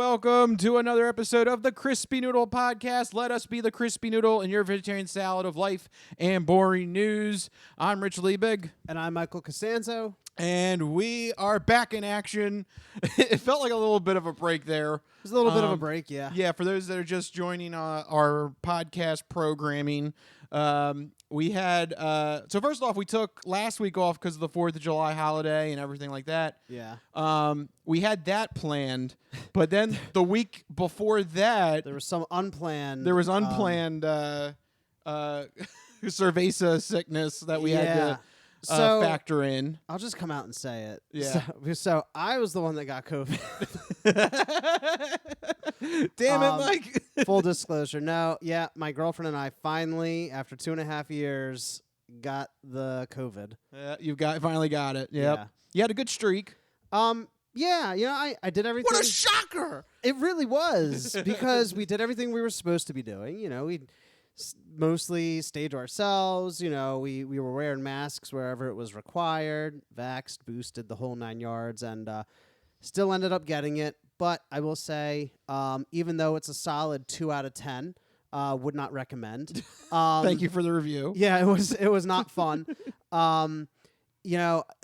welcome to another episode of the Crispy Noodle Podcast. Let us be the Crispy Noodle in your vegetarian salad of life and boring news. I'm Rich Liebig. And I'm Michael Costanzo. And we are back in action. It felt like a little bit of a break there. It was a little bit of a break, yeah. Yeah, for those that are just joining our podcast programming, we had... so first off, we took last week off because of the 4th of July holiday and everything like that. Yeah. We had that planned, but then the week before that... There was some unplanned... There was unplanned cerveza sickness that we had to... factor in. I'll just come out and say it. Yeah. So I was the one that got COVID. Damn it, Mike. Full disclosure. No, yeah, my girlfriend and I finally, after 2.5 years, got the COVID. Finally got it. Yep. Yeah. You had a good streak. Yeah, I did everything. What a shocker! It really was, because we did everything we were supposed to be doing. We mostly stayed to ourselves. We were wearing masks wherever it was required, vaxxed, boosted, the whole 9 yards, and still ended up getting it. But I will say, even though it's a solid 2 out of 10, would not recommend. Thank you for the review. Yeah, it was not fun.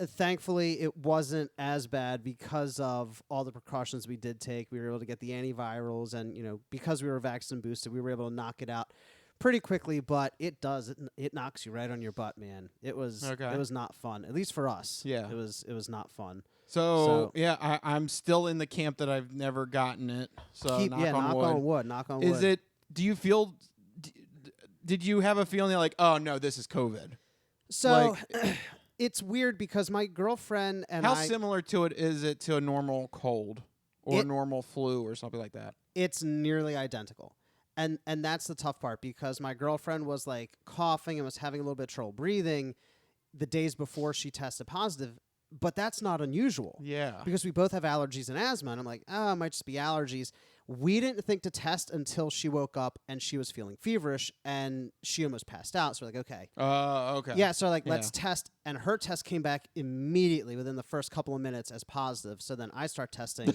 Thankfully it wasn't as bad because of all the precautions we did take. We were able to get the antivirals, and because we were vaxxed and boosted, we were able to knock it out pretty quickly. But it knocks you right on your butt, man. It was not fun, at least for us. Yeah, it was not fun. So yeah, I'm still in the camp that I've never gotten it. So knock on wood. Knock on wood. Is it? Do you feel? Did you have a feeling like, oh no, this is COVID? So it's weird because my girlfriend and how similar to it is it to a normal cold or normal flu or something like that? It's nearly identical. And that's the tough part, because my girlfriend was like coughing and was having a little bit of trouble breathing the days before she tested positive, but that's not unusual. Yeah. Because we both have allergies and asthma, and I'm like, it might just be allergies. We didn't think to test until she woke up and she was feeling feverish and she almost passed out. So we're like, okay. Okay. Yeah, so let's test. And her test came back immediately within the first couple of minutes as positive. So then I start testing.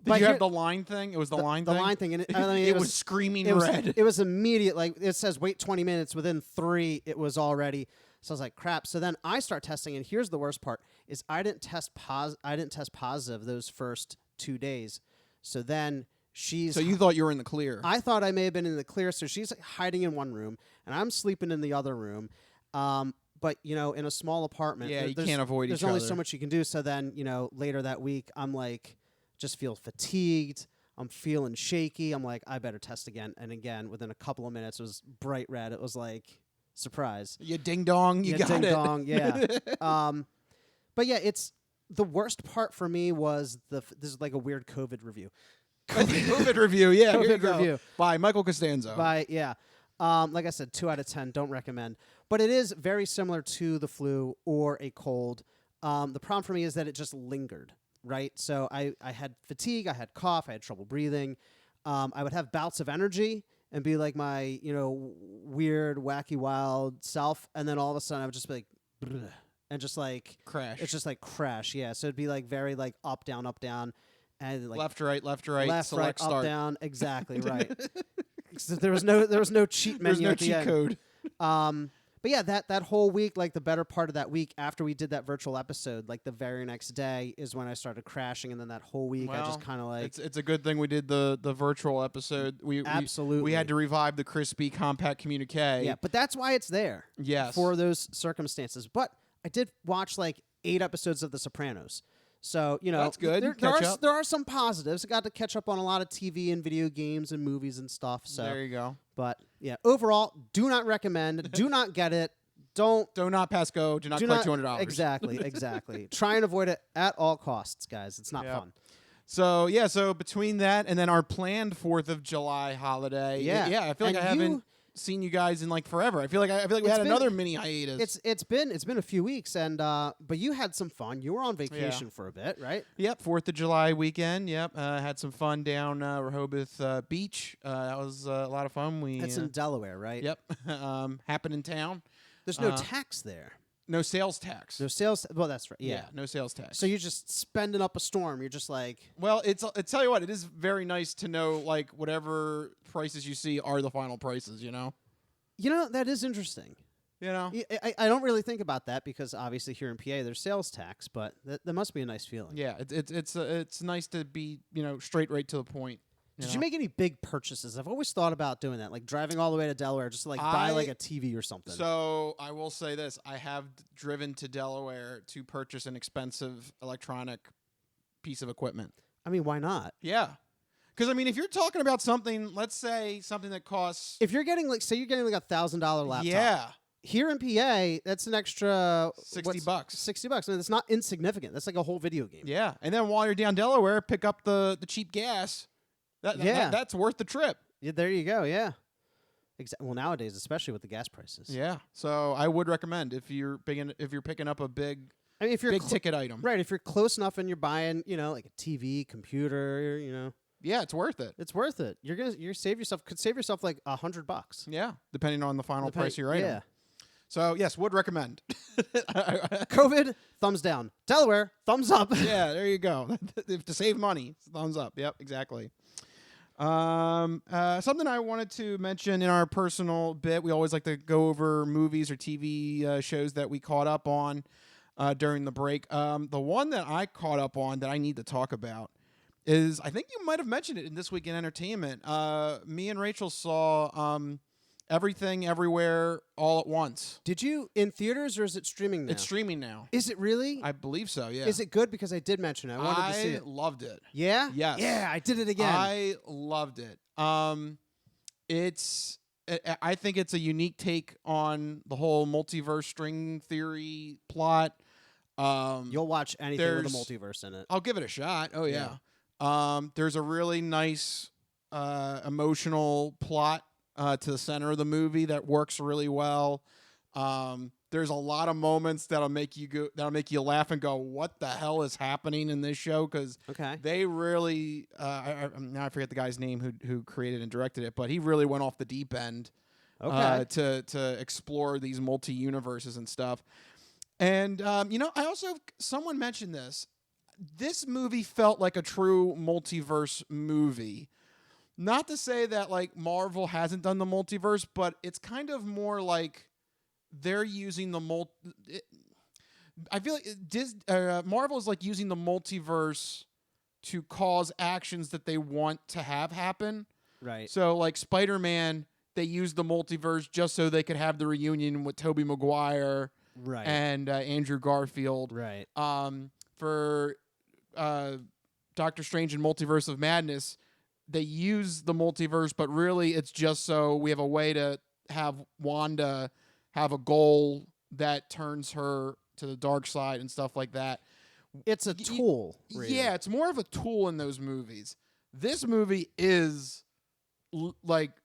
Did you have the line thing? It was the line thing? The line thing. And it was screaming red. It was immediate. Like, it says, wait 20 minutes. Within 3, it was already. So I was like, crap. So then I start testing. And here's the worst part, is I didn't test positive those first 2 days. So then So you thought you were in the clear. I thought I may have been in the clear. So she's like hiding in one room, and I'm sleeping in the other room. But, in a small apartment. Yeah, you can't avoid each other. There's only so much you can do. So then, later that week, I'm like, just feel fatigued. I'm feeling shaky. I'm like, I better test again. And again, within a couple of minutes, it was bright red. It was like, surprise. You ding-dong, you got it. Ding-dong, yeah. But yeah, it's the worst part for me was this is like a weird COVID review. COVID review, yeah. COVID review. By Michael Costanzo. Like I said, 2 out of 10, don't recommend. But it is very similar to the flu or a cold. The problem for me is that it just lingered, right? So I had fatigue, I had cough, I had trouble breathing. I would have bouts of energy and be like my, weird, wacky, wild self. And then all of a sudden I would just be like, bleh, and just like crash. It's just like crash, yeah. So it'd be like very like up, down, and like left, right, left, select, right, start. up, down, exactly right. So there was no cheat menu. There's no at the cheat end. code. But yeah, that whole week, like the better part of that week after we did that virtual episode, like the very next day is when I started crashing, and then that whole week I just kind of like it's a good thing we did the virtual episode. Absolutely. We had to revive the crispy compact communique. Yeah, but that's why it's there. Yes. For those circumstances. But I did watch like 8 episodes of The Sopranos. So, that's good. There are some positives. I got to catch up on a lot of TV and video games and movies and stuff. So there you go. But yeah, overall, do not recommend. Do not get it. Do not pass go. Do not collect $200. Exactly. Try and avoid it at all costs, guys. It's not fun. So so between that and then our planned 4th of July holiday, I feel like I haven't seen you guys in like forever. I feel like we had another mini hiatus. It's been a few weeks, and but you had some fun. You were on vacation for a bit, right? Yep, 4th of July weekend. Yep, had some fun down Rehoboth Beach. That was a lot of fun. That's in Delaware, right? Yep, happened in town. There's no tax there. No sales tax. No sales. Well, that's right. Yeah. No sales tax. So you're just spending up a storm. You're just like. Well, it's tell you what, it is very nice to know like whatever prices you see are the final prices. You know. That is interesting. You know. I don't really think about that because obviously here in PA there's sales tax, but that must be a nice feeling. Yeah, it's nice to be straight right to the point. Did you make any big purchases? I've always thought about doing that, like driving all the way to Delaware just to buy like a TV or something. So I will say this: I have driven to Delaware to purchase an expensive electronic piece of equipment. I mean, why not? Yeah, because I mean, if you're talking about something, let's say something that costs, if you're getting say you're getting like $1,000 laptop, yeah, here in PA that's an extra $60. $60. I mean, it's not insignificant. That's like a whole video game. Yeah, and then while you're down Delaware, pick up the cheap gas. That's worth the trip. Yeah, there you go. Yeah. Well, nowadays, especially with the gas prices. Yeah. So I would recommend if you're picking up a big, I mean, if you're big ticket item, right? If you're close enough and you're buying, like a TV, computer, yeah, it's worth it. It's worth it. Could save yourself like $100. Yeah, depending on the final price of your item. Yeah. So yes, would recommend. COVID, thumbs down. Delaware, thumbs up. Yeah, there you go. To save money, thumbs up. Yep, exactly. Something I wanted to mention in our personal bit, we always like to go over movies or TV shows that we caught up on during the break. The one that I caught up on that I need to talk about is, I think you might have mentioned it in This Week in Entertainment. Me and Rachel saw Everything Everywhere All at Once. Did you in theaters or is it streaming now? It's streaming now. Is it really? I believe so, yeah. Is it good? Because I did mention it. I wanted to see it. I loved it. Yeah? Yes. Yeah, I did it again. I loved it. I think it's a unique take on the whole multiverse string theory plot. You'll watch anything with a multiverse in it. I'll give it a shot. Oh, yeah. There's a really nice emotional plot to the center of the movie that works really well. There's a lot of moments that'll make you laugh and go, "What the hell is happening in this show?" Because they really, now I forget the guy's name who created and directed it, but he really went off the deep end to explore these multi-universes and stuff. And someone mentioned this. This movie felt like a true multiverse movie. Not to say that like Marvel hasn't done the multiverse, but it's kind of more like they're using the I feel like Marvel is like using the multiverse to cause actions that they want to have happen. Right. So like Spider-Man, they used the multiverse just so they could have the reunion with Tobey Maguire and Andrew Garfield. Right. For Doctor Strange and Multiverse of Madness, they use the multiverse, but really it's just so we have a way to have Wanda have a goal that turns her to the dark side and stuff like that. It's a tool. Really. Yeah, it's more of a tool in those movies. This movie is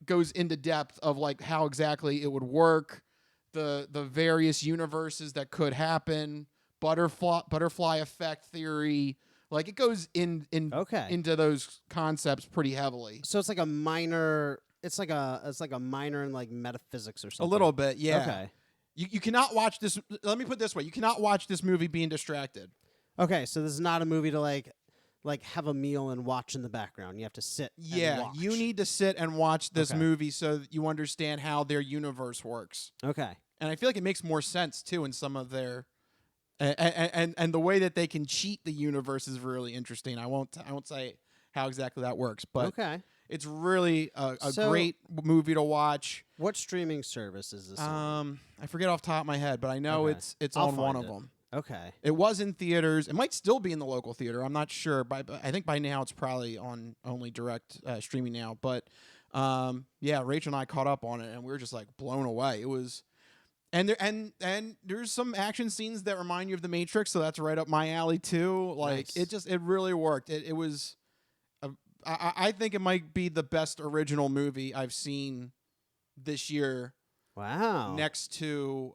goes into depth of like how exactly it would work, the various universes that could happen, butterfly effect theory. Like it goes into those concepts pretty heavily. So it's like a minor. It's like a minor in like metaphysics or something. A little bit, yeah. Okay. You cannot watch this. Let me put it this way: you cannot watch this movie being distracted. Okay, so this is not a movie to like have a meal and watch in the background. You have to sit. Yeah, and watch. you need to sit and watch this movie so that you understand how their universe works. Okay. And I feel like it makes more sense too in some of their. And the way that they can cheat the universe is really interesting. I won't say how exactly that works, but it's really a great movie to watch. What streaming service is this on? I forget off the top of my head, but I know it's on one of them. Okay. It was in theaters. It might still be in the local theater. I'm not sure. But I think by now it's probably on only direct streaming now. But Rachel and I caught up on it, and we were just like blown away. It was. And there's some action scenes that remind you of The Matrix, so that's right up my alley too. Like nice. it really worked. It was, I think it might be the best original movie I've seen this year. Wow. Next to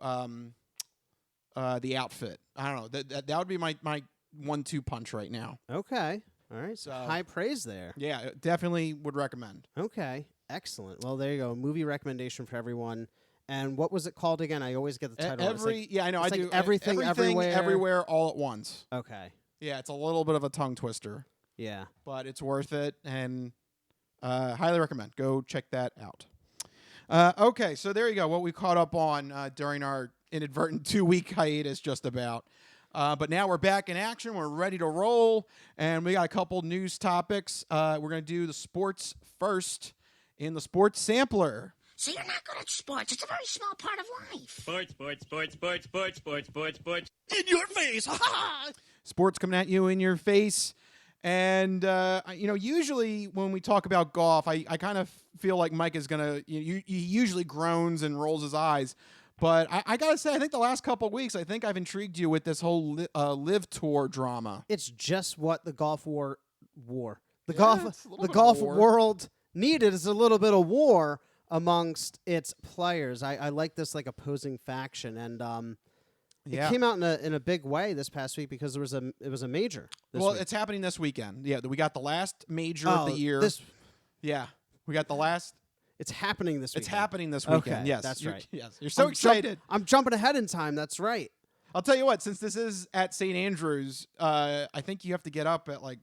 The Outfit. I don't know. That would be my 1-2 punch right now. Okay. All right. So high praise there. Yeah, definitely would recommend. Okay. Excellent. Well, there you go. Movie recommendation for everyone. And what was it called again? I always get the title. I know. I like do everything, everywhere, all at once. Okay. Yeah, it's a little bit of a tongue twister. Yeah. But it's worth it, and highly recommend. Go check that out. Okay, so there you go. What we caught up on during our inadvertent 2-week hiatus, just about. But now we're back in action. We're ready to roll, and we got a couple news topics. We're going to do the sports first in the sports sampler. So you're not good at sports. It's a very small part of life. Sports. In your face. Sports coming at you in your face. And, usually when we talk about golf, I kind of feel like Mike is going to, he usually groans and rolls his eyes. But I got to say, I think the last couple of weeks, I think I've intrigued you with this whole live tour drama. It's just what the golf the golf war. world needed is a little bit of war amongst its players. I like this like opposing faction, and it came out in a big way this past week because it was a major. This week. It's happening this weekend. Yeah, we got the last major of the year. We got the last. It's happening this weekend. It's happening this weekend. Okay, yes, that's right. Yes, you're so excited. I'm jumping ahead in time. That's right. I'll tell you what. Since this is at St. Andrews, I think you have to get up at like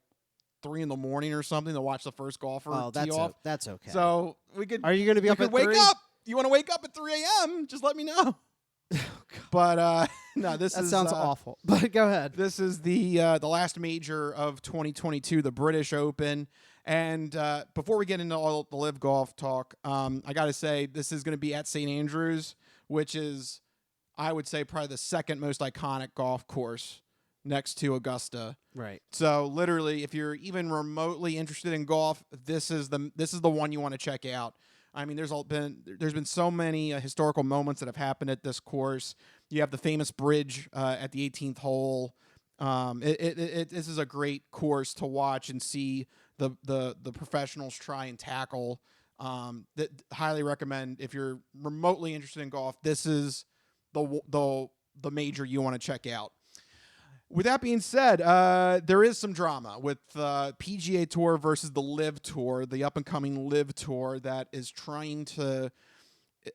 3 a.m. or something to watch the first golfer tee off. That's okay. So we could. Are you going to be up at 3? Wake up. You want to wake up at 3 a.m.? Just let me know. But no, that sounds awful. But go ahead. This is the last major of 2022, the British Open. And before we get into all the live golf talk, I got to say this is going to be at St. Andrews, which is, I would say, probably the second most iconic golf course next to Augusta. Right. So literally, if you're even remotely interested in golf, this is the one you want to check out. I mean, there's been so many historical moments that have happened at this course. You have the famous bridge at the 18th hole. This is a great course to watch and see the professionals try and tackle. Highly recommend if you're remotely interested in golf. This is the major you want to check out. With that being said, there is some drama with PGA Tour versus the Live Tour, the up-and-coming Live Tour that is trying to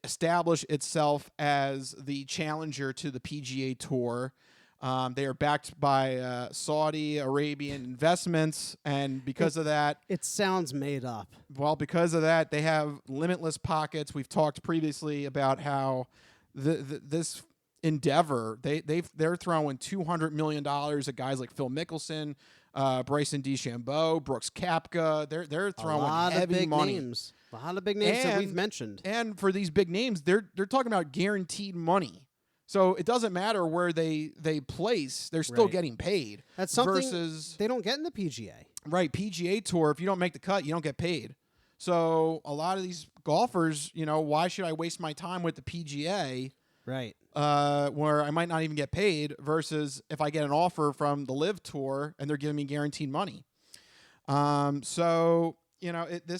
establish itself as the challenger to the PGA Tour. They are backed by Saudi Arabian investments, and because of that... It sounds made up. Well, because of that, they have limitless pockets. We've talked previously about how this... endeavor, they're throwing $200 million at guys like Phil Mickelson, Bryson DeChambeau, Brooks Koepka. They're throwing heavy money. A lot of big names that we've mentioned. And for these big names, they're talking about guaranteed money. So it doesn't matter where they place; they're still getting paid. That's something versus they don't get in the PGA. Right, PGA Tour. If you don't make the cut, you don't get paid. So a lot of these golfers, why should I waste my time with the PGA? Right. Where I might not even get paid versus if I get an offer from the Live Tour and they're giving me guaranteed money. This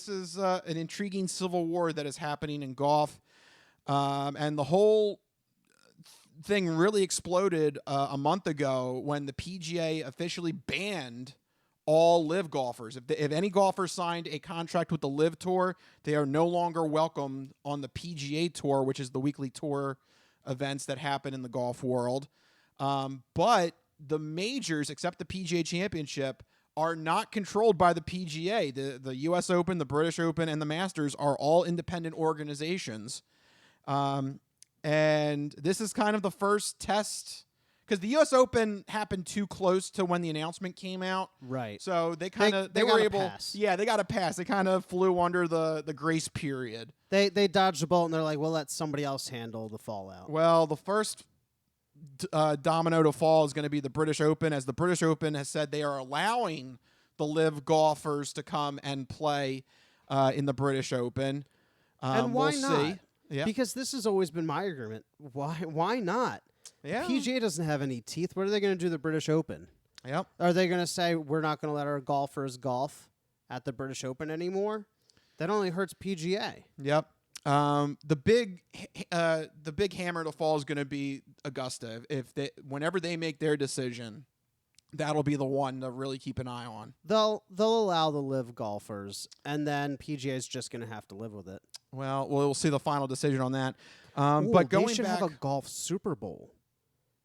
is an intriguing civil war that is happening in golf. And the whole thing really exploded a month ago when the PGA officially banned all Live golfers. If any golfer signed a contract with the Live Tour, they are no longer welcome on the PGA Tour, which is the weekly tour events that happen in the golf world. But the majors, except the PGA Championship, are not controlled by the PGA. The U.S. Open, the British Open, and the Masters are all independent organizations. And this is kind of the first test, because the U.S. Open happened too close to when the announcement came out. Right. So they were able. Pass. Yeah, they got a pass. They kind of flew under the grace period. They dodged the bullet, and they're like, we'll let somebody else handle the fallout. Well, the first domino to fall is going to be the British Open, as the British Open has said they are allowing the Live golfers to come and play in the British Open. And why we'll not? See. Yeah. Because this has always been my argument. Why not? Yeah. PGA doesn't have any teeth. What are they going to do the British Open? Yep. Are they going to say we're not going to let our golfers golf at the British Open anymore? That only hurts PGA. Yep. The big hammer to fall is going to be Augusta. Whenever they make their decision, that'll be the one to really keep an eye on. They'll allow the Live golfers, and then PGA is just going to have to live with it. Well, we'll see the final decision on that. Ooh, But they going should back, have a golf Super Bowl.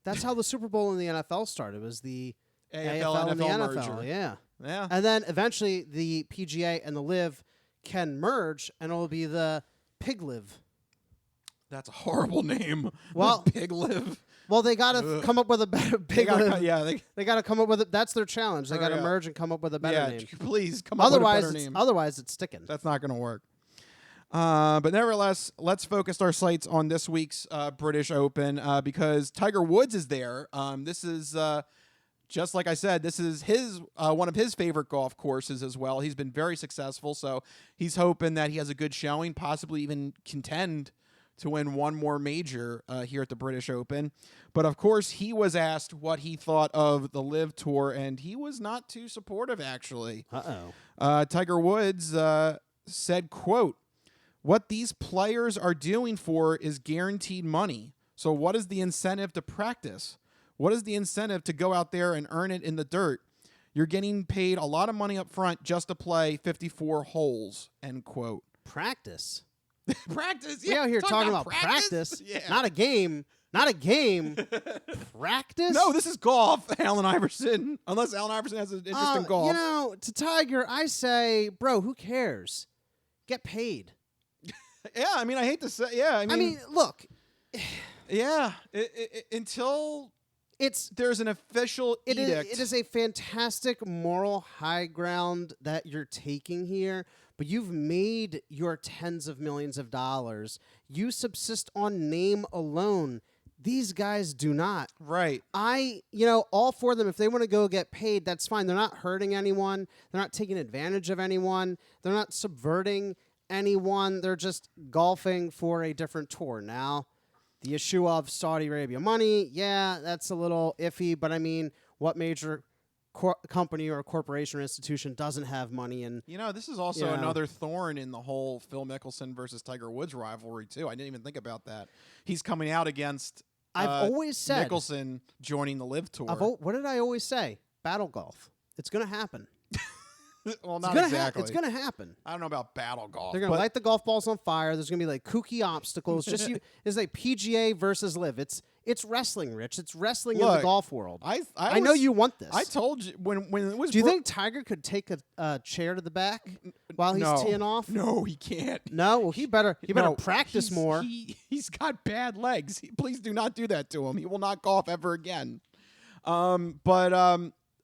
That's how the Super Bowl in the NFL started. It was the AFL and the NFL NFL. merger. Yeah. Yeah. And then eventually the PGA and the Live can merge, and it'll be the Pig Live. That's a horrible name. Well- Pig Live. Well, they got to come up with a better Pig Live. They got to come up with it. That's their challenge. They got to merge and come up with a better name. Please come up with a better name. Otherwise, it's sticking. That's not going to work. But nevertheless, let's focus our sights on this week's British Open because Tiger Woods is there. This is just like I said, this is his one of his favorite golf courses as well. He's been very successful, so he's hoping that he has a good showing, possibly even contend to win one more major here at the British Open. But of course, he was asked what he thought of the Live Tour, and he was not too supportive, actually. Tiger Woods said, quote, "What these players are doing for is guaranteed money. So what is the incentive to practice? What is the incentive to go out there and earn it in the dirt? You're getting paid a lot of money up front just to play 54 holes," end quote. Practice. Practice? We out here talking about practice. Yeah. Not a game. Not a game. Practice? No, this is golf, Allen Iverson. Unless Allen Iverson has an interest in golf. You know, to Tiger, I say, bro, who cares? Get paid. Yeah, I mean, I hate to say, yeah. I mean, look. Yeah, until there's an official edict. It is a fantastic moral high ground that you're taking here, but you've made your tens of millions of dollars. You subsist on name alone. These guys do not. Right. All for them. If they want to go get paid, that's fine. They're not hurting anyone. They're not taking advantage of anyone. They're not subverting anyone. They're just golfing for a different tour. Now, the issue of Saudi Arabia money, yeah, that's a little iffy, but I mean, what major company or corporation or institution doesn't have money? And this is also another thorn in the whole Phil Mickelson versus Tiger Woods rivalry, too. I didn't even think about that. He's coming out against I've always said Nicholson joining the Live Tour. What did I always say? Battle golf. It's going to happen. Well, not exactly. It's going to happen. I don't know about battle golf. They're going to light the golf balls on fire. There's going to be like kooky obstacles. It's like PGA versus Live. It's wrestling, Rich. It's wrestling in the golf world. I know you want this. I told you when it was. Do you think Tiger could take a chair to the back while he's teeing off? No, he can't. No, well, he better practice more. He's got bad legs. Please do not do that to him. He will not golf ever again.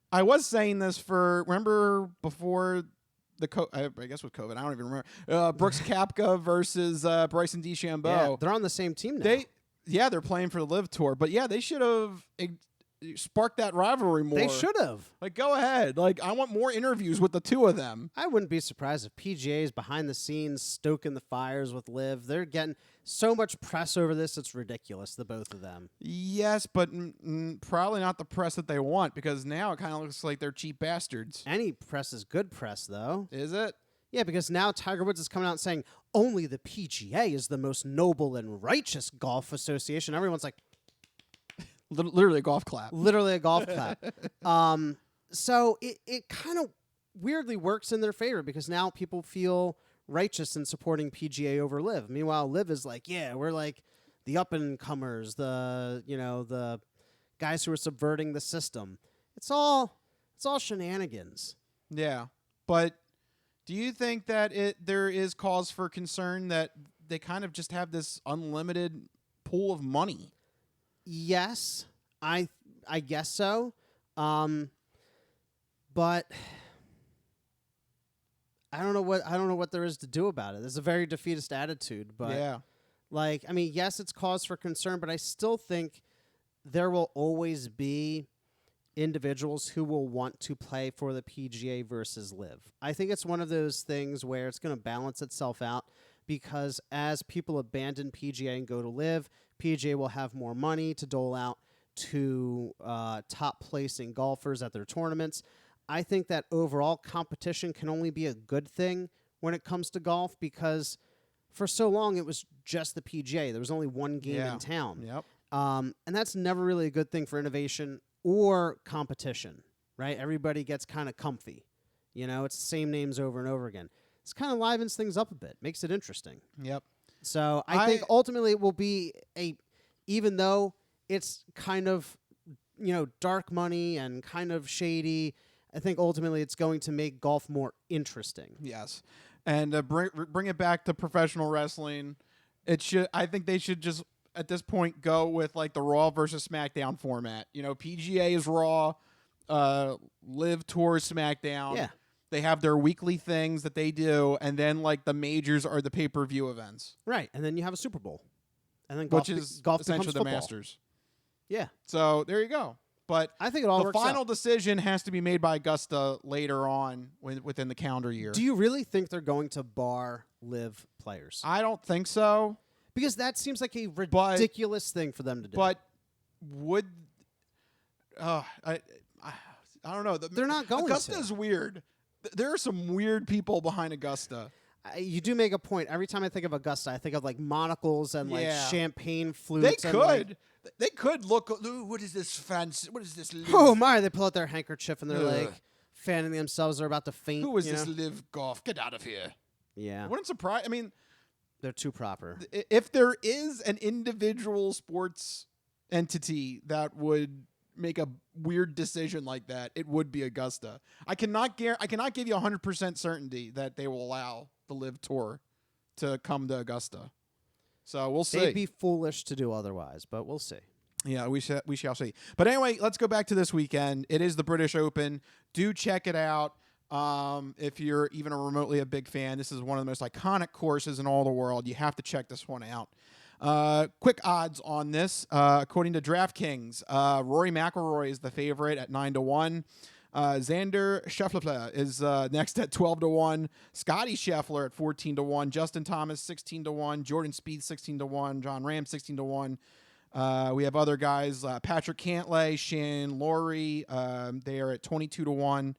I was saying this remember before I guess with COVID, I don't even remember. Brooks Koepka versus Bryson DeChambeau. Yeah, they're on the same team now. They're playing for the Live Tour, but yeah, they should have sparked that rivalry more. They should have. Like, go ahead. Like, I want more interviews with the two of them. I wouldn't be surprised if PGA is behind the scenes stoking the fires with Liv. They're getting so much press over this, it's ridiculous, the both of them. Yes, but probably not the press that they want, because now it kind of looks like they're cheap bastards. Any press is good press, though. Is it? Yeah, because now Tiger Woods is coming out and saying, only the PGA is the most noble and righteous golf association. Everyone's like, literally a golf clap. Literally a golf clap. So it kind of weirdly works in their favor because now people feel righteous in supporting PGA over Liv. Meanwhile, Liv is like, yeah, we're like the up-and-comers, the guys who are subverting the system. It's all shenanigans. Yeah, but do you think that there is cause for concern that they kind of just have this unlimited pool of money? Yes, I guess so. But I don't know what there is to do about it. It's a very defeatist attitude, but yeah. Yes, it's cause for concern, but I still think there will always be individuals who will want to play for the PGA versus Liv. I think it's one of those things where it's going to balance itself out because as people abandon PGA and go to Liv, PGA will have more money to dole out to top placing golfers at their tournaments. I think that overall competition can only be a good thing when it comes to golf because for so long it was just the PGA. There was only one game in town. Yep. And that's never really a good thing for innovation or competition, right? Everybody gets kind of comfy. It's the same names over and over again. This kind of livens things up a bit, makes it interesting. Yep. So I think ultimately it will be even though it's kind of, dark money and kind of shady, I think ultimately it's going to make golf more interesting. Yes. And bring it back to professional wrestling. I think they should just at this point go with like the Raw versus SmackDown format. PGA is Raw, Live Tour SmackDown. Yeah. They have their weekly things that they do, and then like the majors are the pay-per-view events. Right, and then you have a Super Bowl, and then golf essentially becomes the football. Masters. Yeah. So there you go. But I think it all the works final out. decision has to be made by Augusta later on within the calendar year. Do you really think they're going to bar Live players? I don't think so. Because that seems like a ridiculous thing for them to do. But would I don't know. They're not going Augusta's to. weird. There are some weird people behind Augusta. You do make a point. Every time I think of Augusta, I think of like monocles and like champagne flutes. They could look. Ooh, what is this fancy? What is this? Live? Oh my! They pull out their handkerchief and they're like fanning themselves. They're about to faint. Who is this Live Golf? Get out of here! Yeah, wouldn't surprise. I mean, they're too proper. If there is an individual sports entity that would make a weird decision like that, it would be Augusta. I cannot give you 100% certainty that they will allow the Live Tour to come to Augusta. So we'll see. They'd be foolish to do otherwise, but we'll see. Yeah, we shall see. But anyway, let's go back to this weekend. It is the British Open. Do check it out. If you're even remotely a big fan, this is one of the most iconic courses in all the world. You have to check this one out. Quick odds on this. According to DraftKings, Rory McIlroy is the favorite at 9-1. Xander Scheffler is next at 12-1. Scotty Scheffler at 14-1. Justin Thomas 16-1. Jordan Spieth 16-1. John Ram 16-1. We have other guys: Patrick Cantlay, Shane Lowry. They are at 22-1.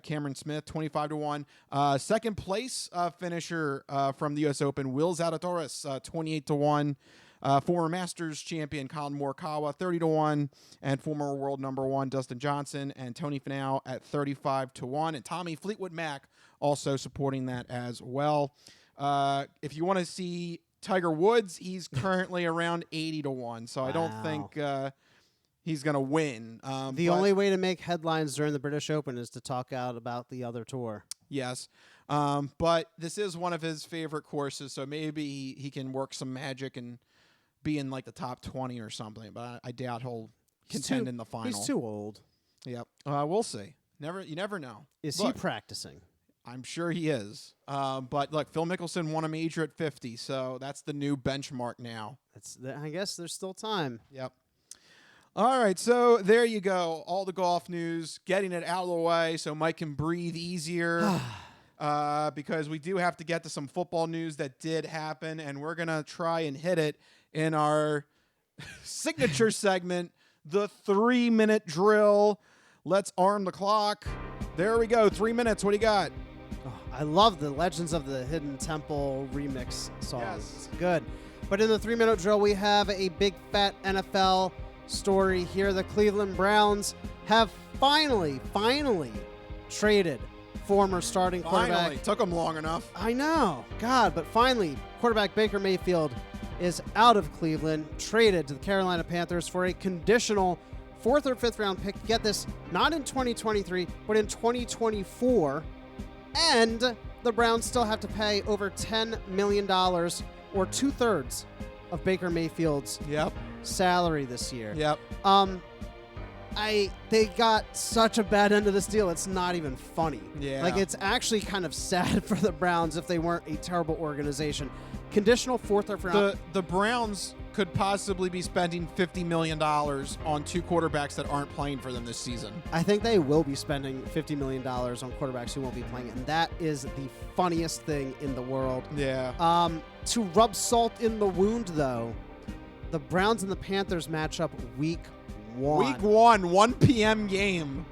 Cameron Smith 25-1. Second place finisher from the U.S. Open, Will Zalatoris 28-1. Former Masters champion Colin Morikawa 30-1, and former world number 1 Dustin Johnson and Tony Finau at 35-1, and Tommy Fleetwood Mac also supporting that as well. If you want to see Tiger Woods, he's currently around 80-1, so I don't think he's going to win. The only way to make headlines during the British Open is to talk out about the other tour. Yes. But this is one of his favorite courses, so maybe he can work some magic and be in like the top 20 or something, but I doubt he'll contend in the final. He's too old. Yep. We'll see. You never know. Is he practicing? I'm sure he is. But look, Phil Mickelson won a major at 50, so that's the new benchmark now. I guess there's still time. Yep. All right, so there you go. All the golf news, getting it out of the way so Mike can breathe easier. Because we do have to get to some football news that did happen, and we're going to try and hit it in our signature segment, the 3-minute drill. Let's arm the clock. There we go. 3 minutes. What do you got? Oh, I love the Legends of the Hidden Temple remix song. Yes. It's good. But in the 3-minute drill, we have a big fat NFL story here. The Cleveland Browns have finally traded former starting quarterback. Finally. Took them long enough. I know. God, but finally, quarterback Baker Mayfield is out of Cleveland, traded to the Carolina Panthers for a conditional 4th or 5th round pick. Get this, not in 2023, but in 2024. And the Browns still have to pay over $10 million, or 2/3 of Baker Mayfield's salary this year. Yep. They got such a bad end of this deal. It's not even funny. Yeah. Like, it's actually kind of sad for the Browns if they weren't a terrible organization. Conditional 4th or 5th round. The Browns could possibly be spending $50 million on 2 quarterbacks that aren't playing for them this season. I think they will be spending $50 million on quarterbacks who won't be playing, and that is the funniest thing in the world. Yeah. To rub salt in the wound, though, the Browns and the Panthers match up week 1. Week 1, 1 p.m. game.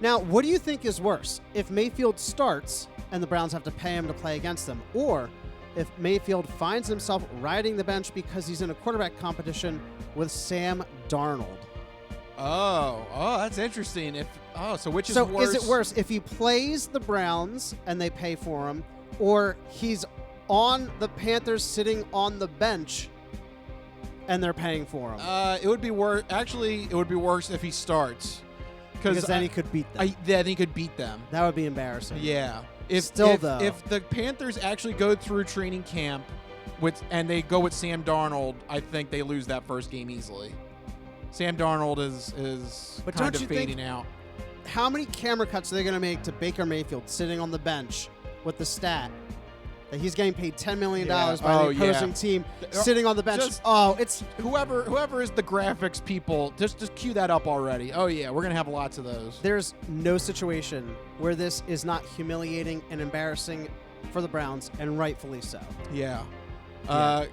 Now, what do you think is worse? If Mayfield starts and the Browns have to pay him to play against them, or if Mayfield finds himself riding the bench because he's in a quarterback competition with Sam Darnold? Oh, that's interesting. So which is worse? So is it worse if he plays the Browns and they pay for him, or he's on the Panthers sitting on the bench, and they're paying for him. It would be worse. Actually, it would be worse if he starts. Because then he could beat them. Then he could beat them. That would be embarrassing. Yeah. If the Panthers actually go through training camp and they go with Sam Darnold, I think they lose that first game easily. Sam Darnold is But kind don't of you fading think- out. How many camera cuts are they going to make to Baker Mayfield sitting on the bench with the stat that he's getting paid $10 million by the opposing team sitting on the bench? It's whoever is the graphics people, just cue that up already. Oh yeah, we're gonna have lots of those. There's no situation where this is not humiliating and embarrassing for the Browns, and rightfully so. Yeah.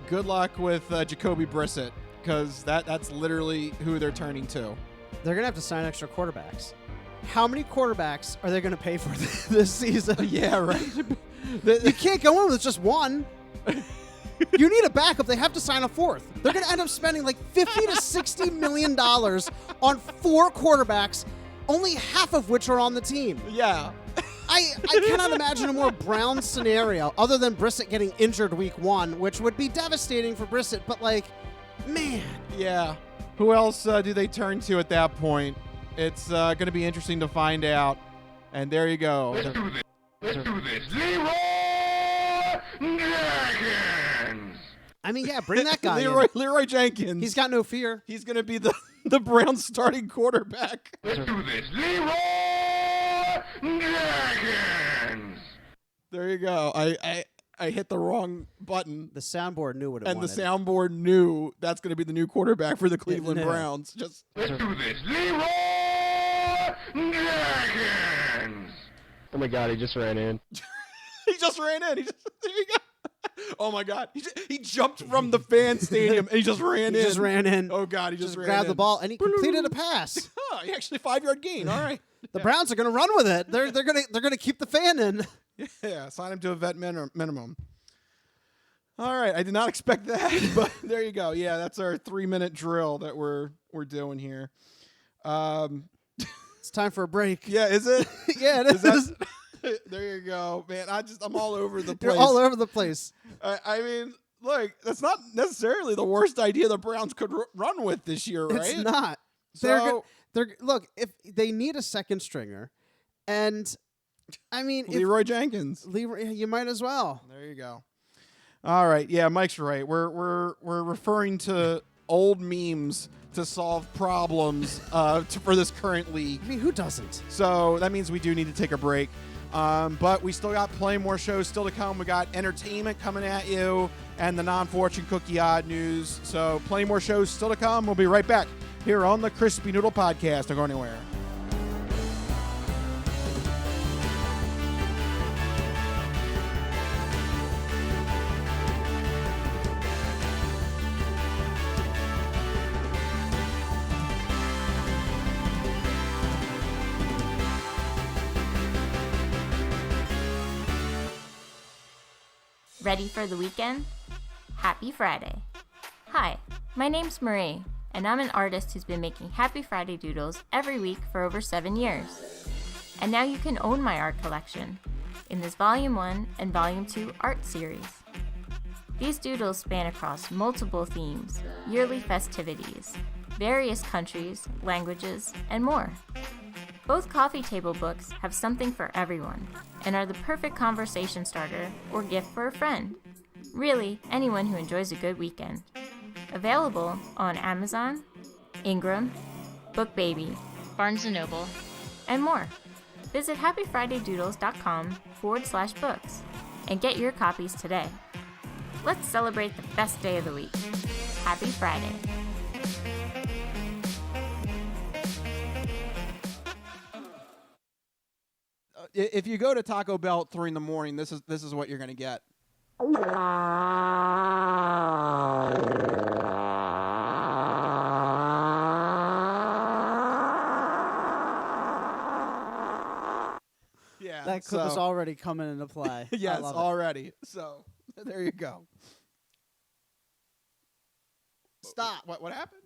Good luck with Jacoby Brissett, because that's literally who they're turning to. They're going to have to sign extra quarterbacks. How many quarterbacks are they going to pay for this season? Yeah, right. You can't go in with just one. You need a backup. They have to sign a fourth. They're going to end up spending like $50 to $60 million on 4 quarterbacks, only half of which are on the team. Yeah. I cannot imagine a more Browns scenario other than Brissett getting injured week 1, which would be devastating for Brissett, but like, man. Yeah. Who else do they turn to at that point? It's going to be interesting to find out. And there you go. Let's do this. Leroy Jenkins! I mean, yeah, bring that guy Leroy Jenkins. He's got no fear. He's going to be the Browns starting quarterback. Let's do this. Leroy Jenkins! There you go. I hit the wrong button. The soundboard knew what it And wanted. the soundboard knew that's going to be the new quarterback for the Cleveland knew. Browns. Let's do this. Leroy Jenkins! Oh my God, he just ran in. He just ran in. There you go. Oh my God. He jumped from the fan stadium and he just ran in. He just ran in. Oh God, he just ran grabbed in. the ball and he completed a pass. Oh, he actually 5-yard gain. All right. The Browns are going to run with it. They're going to keep the fan in. Yeah, sign him to a vet minimum. All right, I did not expect that, but there you go. Yeah, that's our 3-minute drill that we're doing here. It's time for a break. Yeah, is it? Yeah, it is. There you go, man. I'm all over the place. You're all over the place. I mean, look, that's not necessarily the worst idea the Browns could run with this year, right? It's not. So, Look, if they need a second stringer, and I mean, Leroy Jenkins. Leroy, you might as well. There you go. All right, yeah, Mike's right. We're referring to old memes to solve problems for this current league. I mean, who doesn't? So that means we do need to take a break. But we still got plenty more shows still to come. We got entertainment coming at you and the non-fortune cookie odd news. So plenty more shows still to come. We'll be right back here on the Crispy Noodle Podcast. Don't go anywhere. Ready for the weekend? Happy Friday. Hi, my name's Marie, and I'm an artist who's been making Happy Friday doodles every week for over 7 years. And now you can own my art collection in this Volume 1 and Volume 2 art series. These doodles span across multiple themes, yearly festivities, various countries, languages, and more. Both coffee table books have something for everyone and are the perfect conversation starter or gift for a friend. Really, anyone who enjoys a good weekend. Available on Amazon, Ingram, BookBaby, Barnes & Noble, and more. Visit happyfridaydoodles.com/books and get your copies today. Let's celebrate the best day of the week. Happy Friday. If you go to Taco Bell at 3 a.m, this is what you're going to get. Yeah, That clip is already coming into play. yes, I love it. already. So there you go. Stop. What happened?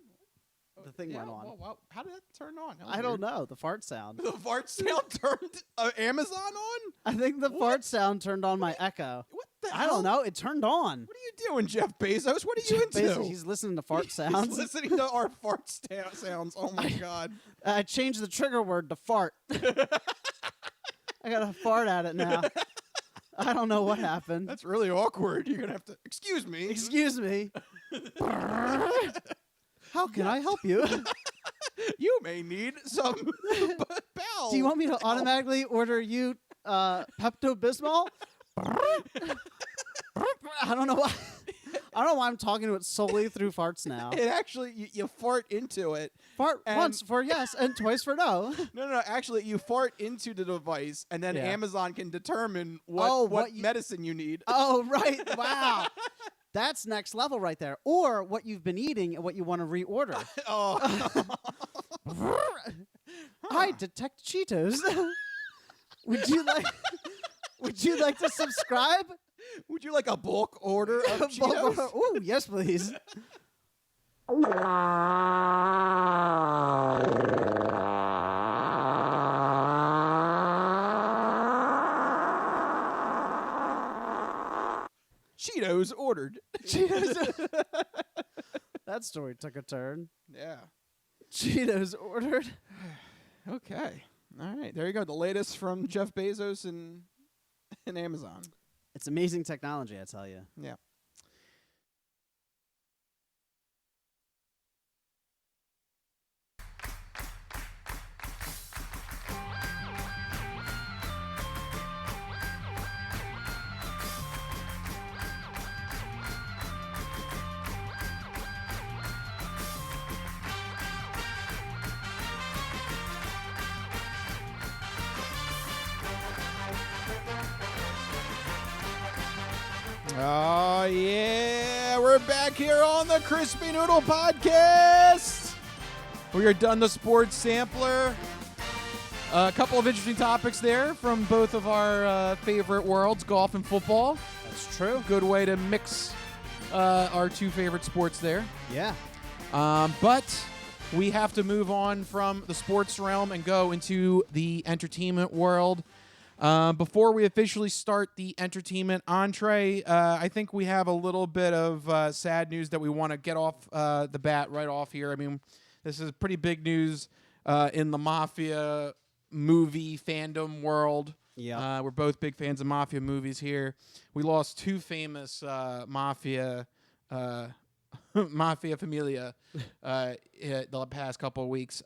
The thing went on. Well, how did that turn on? That was I don't weird. know. The fart sound. The fart sound turned Amazon on? I think the fart sound turned on my Echo. What? the I hell? don't know. It turned on. What are you doing, Jeff Bezos? What are you into? Basically, he's listening to fart He's sounds. listening to our fart sounds. Oh my god. I changed the trigger word to fart. I gotta fart at it now. I don't know what happened. That's really awkward. You're gonna have to. Excuse me. Excuse me. How can I help you? You may need some bowel. Do you want me to automatically order you Pepto-Bismol? I don't know why. I don't know why I'm talking to it solely through farts now. It actually, you fart into it. Fart and- once for yes and twice for no. No. Actually, you fart into the device, and then Yeah. Amazon can determine Oh, what what you- medicine you need. Oh, right. Wow. That's next level right there. Or what you've been eating and what you want to reorder. Oh. I detect Cheetos. Would you like to subscribe? Would you like a bulk order of Cheetos? Ooh, yes, please. Cheetos ordered. Cheetos. That story took a turn. Yeah. Cheetos ordered. Okay. All right. There you go. The latest from Jeff Bezos and Amazon. It's amazing technology, I tell you. Yeah. Oh, yeah. We're back here on the Crispy Noodle Podcast. We are done the sports sampler. A couple of interesting topics there from both of our favorite worlds, golf and football. That's true. Good way to mix our two favorite sports there. Yeah. But we have to move on from the sports realm and go into the entertainment world. Before we officially start the entertainment entree, I think we have a little bit of sad news that we want to get off the bat right off here. I mean, this is pretty big news in the Mafia movie fandom world. Yeah. We're both big fans of Mafia movies here. We lost two famous Mafia Familia the past couple of weeks.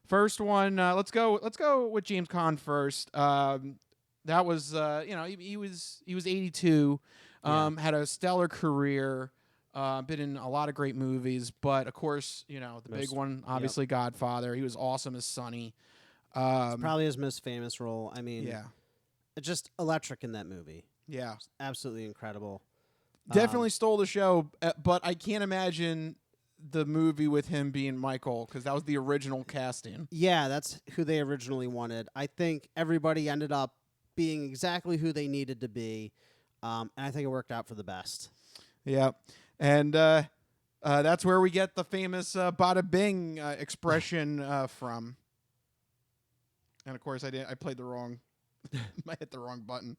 First one, let's go with James Caan first. That was he was 82, had a stellar career, been in a lot of great movies, but of course, the big one, obviously Godfather. He was awesome as Sonny. It's probably his most famous role. I mean, Yeah, just electric in that movie. yeah, Absolutely incredible. definitely stole the show. But I can't imagine the movie with him being Michael, because that was the original casting. Yeah, that's who they originally wanted. I think everybody ended up being exactly who they needed to be, and I think it worked out for the best. Yeah, and that's where we get the famous "bada bing" expression from. And of course, I played the wrong. I hit the wrong button.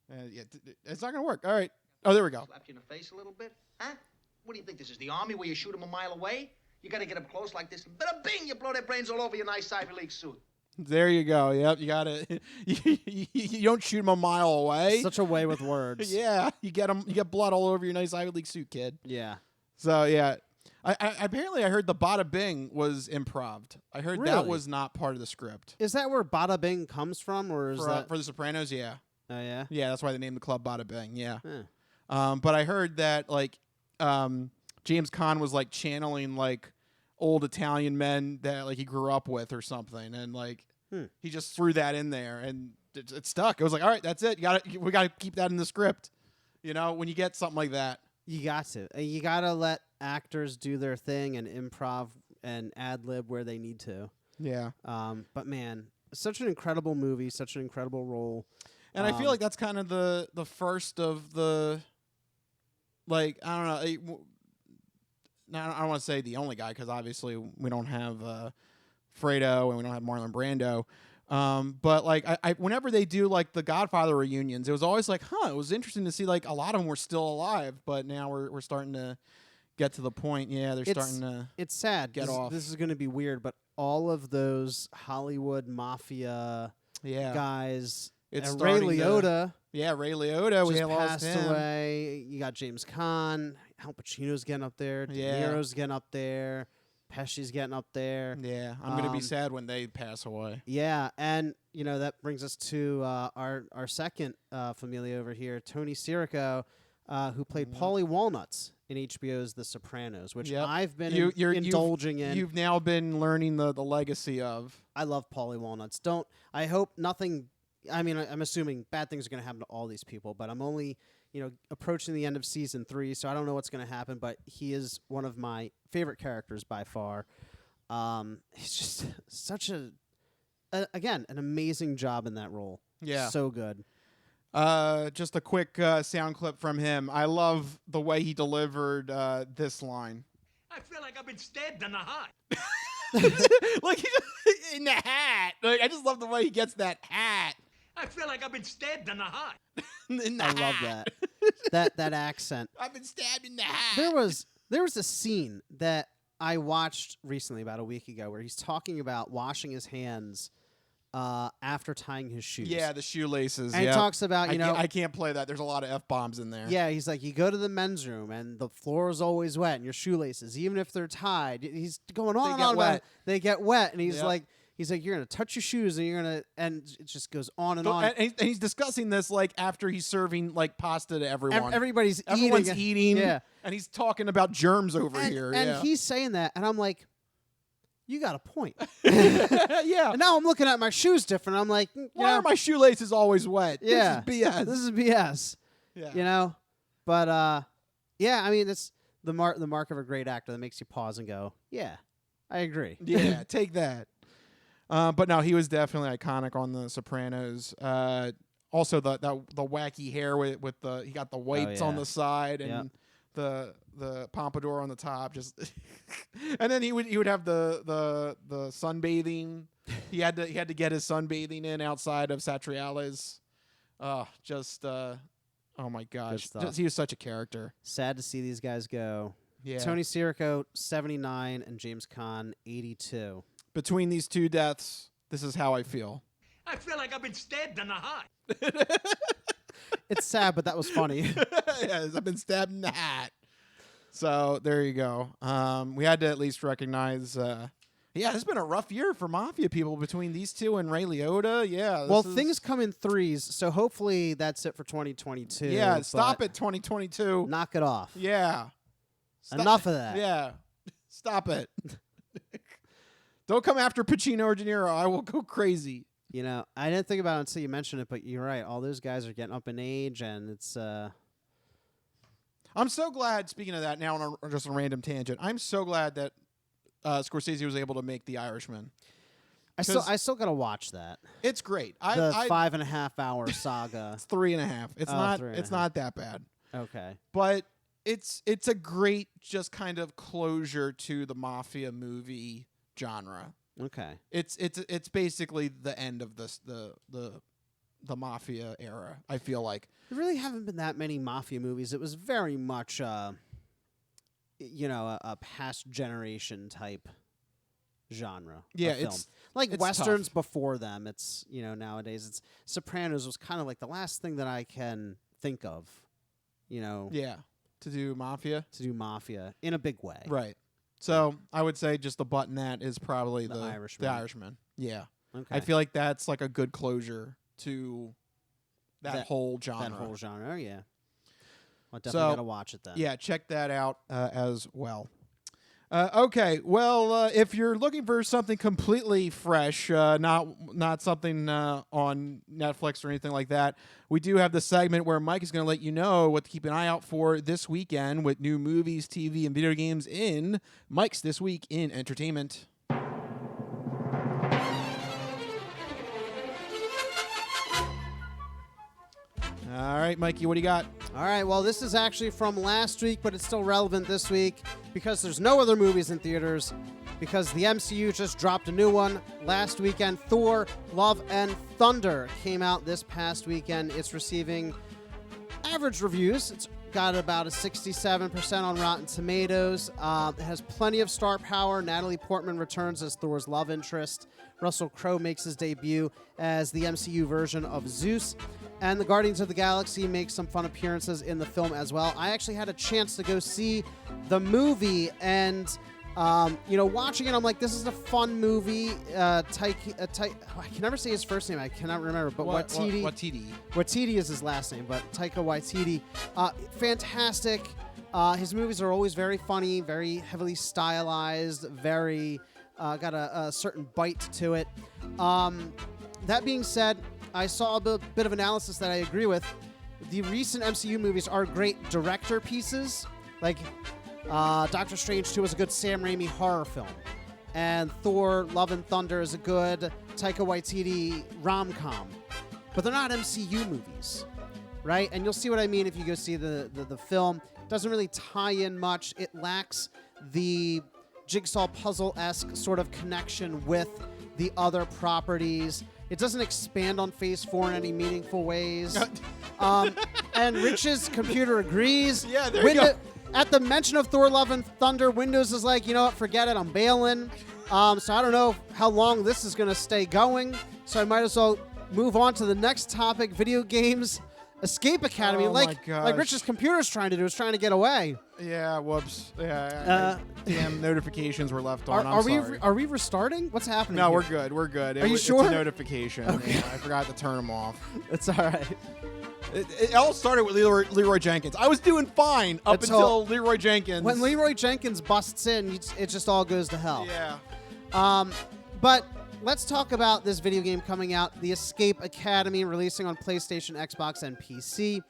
Yeah, it's not gonna work. All right. Oh, there we go. Slapped you in the face a little bit? Huh? What do you think this is, the army where you shoot them a mile away? You gotta get up close like this. Bada bing! You blow their brains all over your nice Ivy League suit. There you go. Yep, you got it. You don't shoot him a mile away. Such a way with words. Yeah, you get blood all over your nice Ivy League suit, kid. Yeah. So yeah, I apparently I heard the bada bing was improv'd. I heard that Really? was not part of the script. Is that where Bada Bing comes from, or is that? For The Sopranos, yeah. Oh yeah. Yeah, that's why they named the club Bada Bing. Yeah. Huh. But I heard that James Caan was like channeling like old Italian men that like he grew up with or something, and like he just threw that in there, and it stuck. It was like, all right, that's it. We got to keep that in the script. When you get something like that, You got to. You got to let actors do their thing and improv and ad lib where they need to. yeah. But man, such an incredible movie, such an incredible role. And I feel like that's kind of the first of the, like, I don't know. I don't want to say the only guy, because obviously we don't have Fredo and we don't have Marlon Brando. But like I whenever they do like the Godfather reunions, it was always like, it was interesting to see like a lot of them were still alive, but now we're starting to get to the point. Yeah, they're starting to. It's sad. Get off. This is going to be weird, but all of those Hollywood mafia guys, It's and Ray starting to- Liotta. Ray Liotta was Just lost passed him. away. You got James Caan. Al Pacino's getting up there. De Niro's getting up there. Pesci's getting up there. Yeah, I'm gonna be sad when they pass away. Yeah, and that brings us to our second familia over here, Tony Sirico, who played Paulie Walnuts in HBO's The Sopranos, which I've been indulging in. You've now been learning the legacy of. I love Paulie Walnuts. I hope nothing. I mean, I'm assuming bad things are going to happen to all these people, but I'm only approaching the end of season 3, so I don't know what's going to happen. But he is one of my favorite characters by far. He's just such again an amazing job in that role. Yeah, so good. Just a quick sound clip from him. I love the way he delivered this line. I feel like I've been stabbed in the heart. Like in the hat. Like I just love the way he gets that hat. I feel like I've been stabbed in the heart. I love that accent. I've been stabbed in the hat. There was a scene that I watched recently about a week ago where he's talking about washing his hands after tying his shoes. Yeah, the shoelaces. And he talks about, I can't play that. There's a lot of F-bombs in there. Yeah, he's like, you go to the men's room and the floor is always wet and your shoelaces, even if they're tied, he's going on and on about it. They get wet. And he's like, you're going to touch your shoes and and it just goes on and on. And he's discussing this like after he's serving like pasta to everyone. Everyone's eating. Yeah. And he's talking about germs over here. And he's saying that. And I'm like, you got a point. Yeah. And now I'm looking at my shoes different. I'm like, why are my shoelaces always wet? Yeah. This is BS. This is BS. Yeah. But I mean, it's the mark of a great actor that makes you pause and go, yeah, I agree. Yeah, take that. But no, he was definitely iconic on The Sopranos. Also, the wacky hair with he got the whites on the side and the pompadour on the top. Just and then he would have the sunbathing. He had to get his sunbathing in outside of Satriale's. Oh my gosh, he was such a character. Sad to see these guys go. Yeah, Tony Sirico 79 and James Caan 82. Between these two deaths, this is how I feel. I feel like I've been stabbed in the heart. It's sad, but that was funny. Yes, I've been stabbed in the hat. So there you go. We had to at least recognize. This has been a rough year for mafia people between these two and Ray Liotta. Yeah. Well, things come in threes, so hopefully that's it for 2022. Yeah, stop it, 2022. Knock it off. Yeah. Enough of that. Yeah. Stop it. Don't come after Pacino or De Niro. I will go crazy. I didn't think about it until you mentioned it, but you're right. All those guys are getting up in age, and it's... I'm so glad, speaking of that, now on just a random tangent, I'm so glad that Scorsese was able to make The Irishman. I still got to watch that. It's great. The 5.5 hour saga. It's 3.5. It's not that bad. Okay. But it's a great just kind of closure to the mafia movie genre. Okay. It's basically the end of the mafia era, I feel like. There really haven't been that many mafia movies. It was very much a past generation type genre. Yeah, of film. it's like it's westerns tough. before them. It's nowadays it's Sopranos was kind of like the last thing that I can think of. Yeah, to do mafia in a big way. Right. So I would say just the button that is probably The Irishman. The Irishman. Yeah. Okay. I feel like that's like a good closure to that whole genre. That whole genre, yeah. Well, definitely got to watch it then. Yeah, check that out as well. Okay, well, if you're looking for something completely fresh, not something on Netflix or anything like that, we do have the segment where Mike is going to let you know what to keep an eye out for this weekend with new movies, TV, and video games in Mike's This Week in Entertainment. All right, Mikey, what do you got? All right, well, this is actually from last week, but it's still relevant this week because there's no other movies in theaters. because the MCU just dropped a new one last weekend. Thor, Love and Thunder came out this past weekend. It's receiving average reviews. It's got about a 67% on Rotten Tomatoes. It has plenty of star power. Natalie Portman returns as Thor's love interest. Russell Crowe makes his debut as the MCU version of Zeus. And the Guardians of the Galaxy make some fun appearances in the film as well. I actually had a chance to go see the movie, and watching it, I'm like, this is a fun movie. I can never say his first name. I cannot remember. But Waititi. Waititi is his last name, but Taika Waititi. Fantastic. His movies are always very funny, very heavily stylized, very got a certain bite to it. That being said, I saw a bit of analysis that I agree with. The recent MCU movies are great director pieces. Like, Doctor Strange 2 is a good Sam Raimi horror film. And Thor, Love and Thunder is a good Taika Waititi rom-com. But they're not MCU movies, right? And you'll see what I mean if you go see the film. It doesn't really tie in much. It lacks the jigsaw puzzle-esque sort of connection with the other properties. It doesn't expand on Phase 4 in any meaningful ways. And Rich's computer agrees. Yeah, there you go. At the mention of Thor, Love, and Thunder, Windows is like, you know what, forget it, I'm bailing. So I don't know how long this is going to stay going, so I might as well move on to the next topic, video games. Escape Academy, Oh like my gosh. Rich's computer's trying to do, is trying to get away. Yeah, whoops. Yeah, damn notifications were left on. Are sorry. we restarting? What's happening? No, here? we're good. We're good. Are you It's sure? a notification. Okay. Yeah, I forgot to turn them off. It's all right. It all started with Leroy Jenkins. I was doing fine up until Leroy Jenkins. When Leroy Jenkins busts in, it just all goes to hell. Yeah. But let's talk about this video game coming out, The Escape Academy, releasing on PlayStation, Xbox, and PC.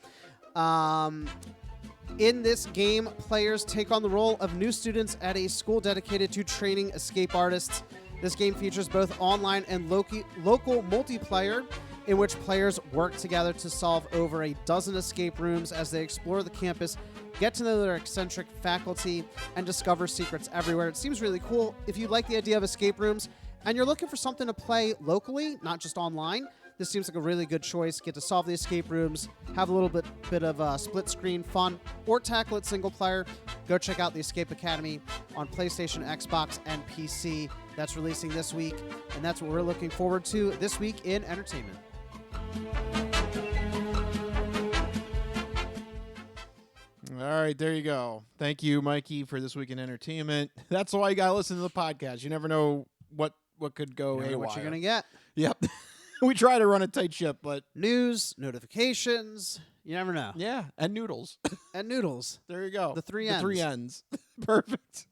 In this game, players take on the role of new students at a school dedicated to training escape artists. This game features both online and local multiplayer, in which players work together to solve over a dozen escape rooms as they explore the campus, get to know their eccentric faculty, and discover secrets everywhere. It seems really cool. If you like the idea of escape rooms and you're looking for something to play locally, not just online, this seems like a really good choice. Get to solve the escape rooms, have a little bit of split screen fun, or tackle it single player. Go check out The Escape Academy on PlayStation, Xbox, and PC. That's releasing this week, and that's what we're looking forward to this week in entertainment. All right, there you go. Thank you, Mikey, for this week in entertainment. That's why you got to listen to the podcast. You never know what could go haywire. What you're going to get. Yep. We try to run a tight ship, but News, notifications, you never know. yeah, and noodles. And noodles. There you go. The three The three ends. Perfect.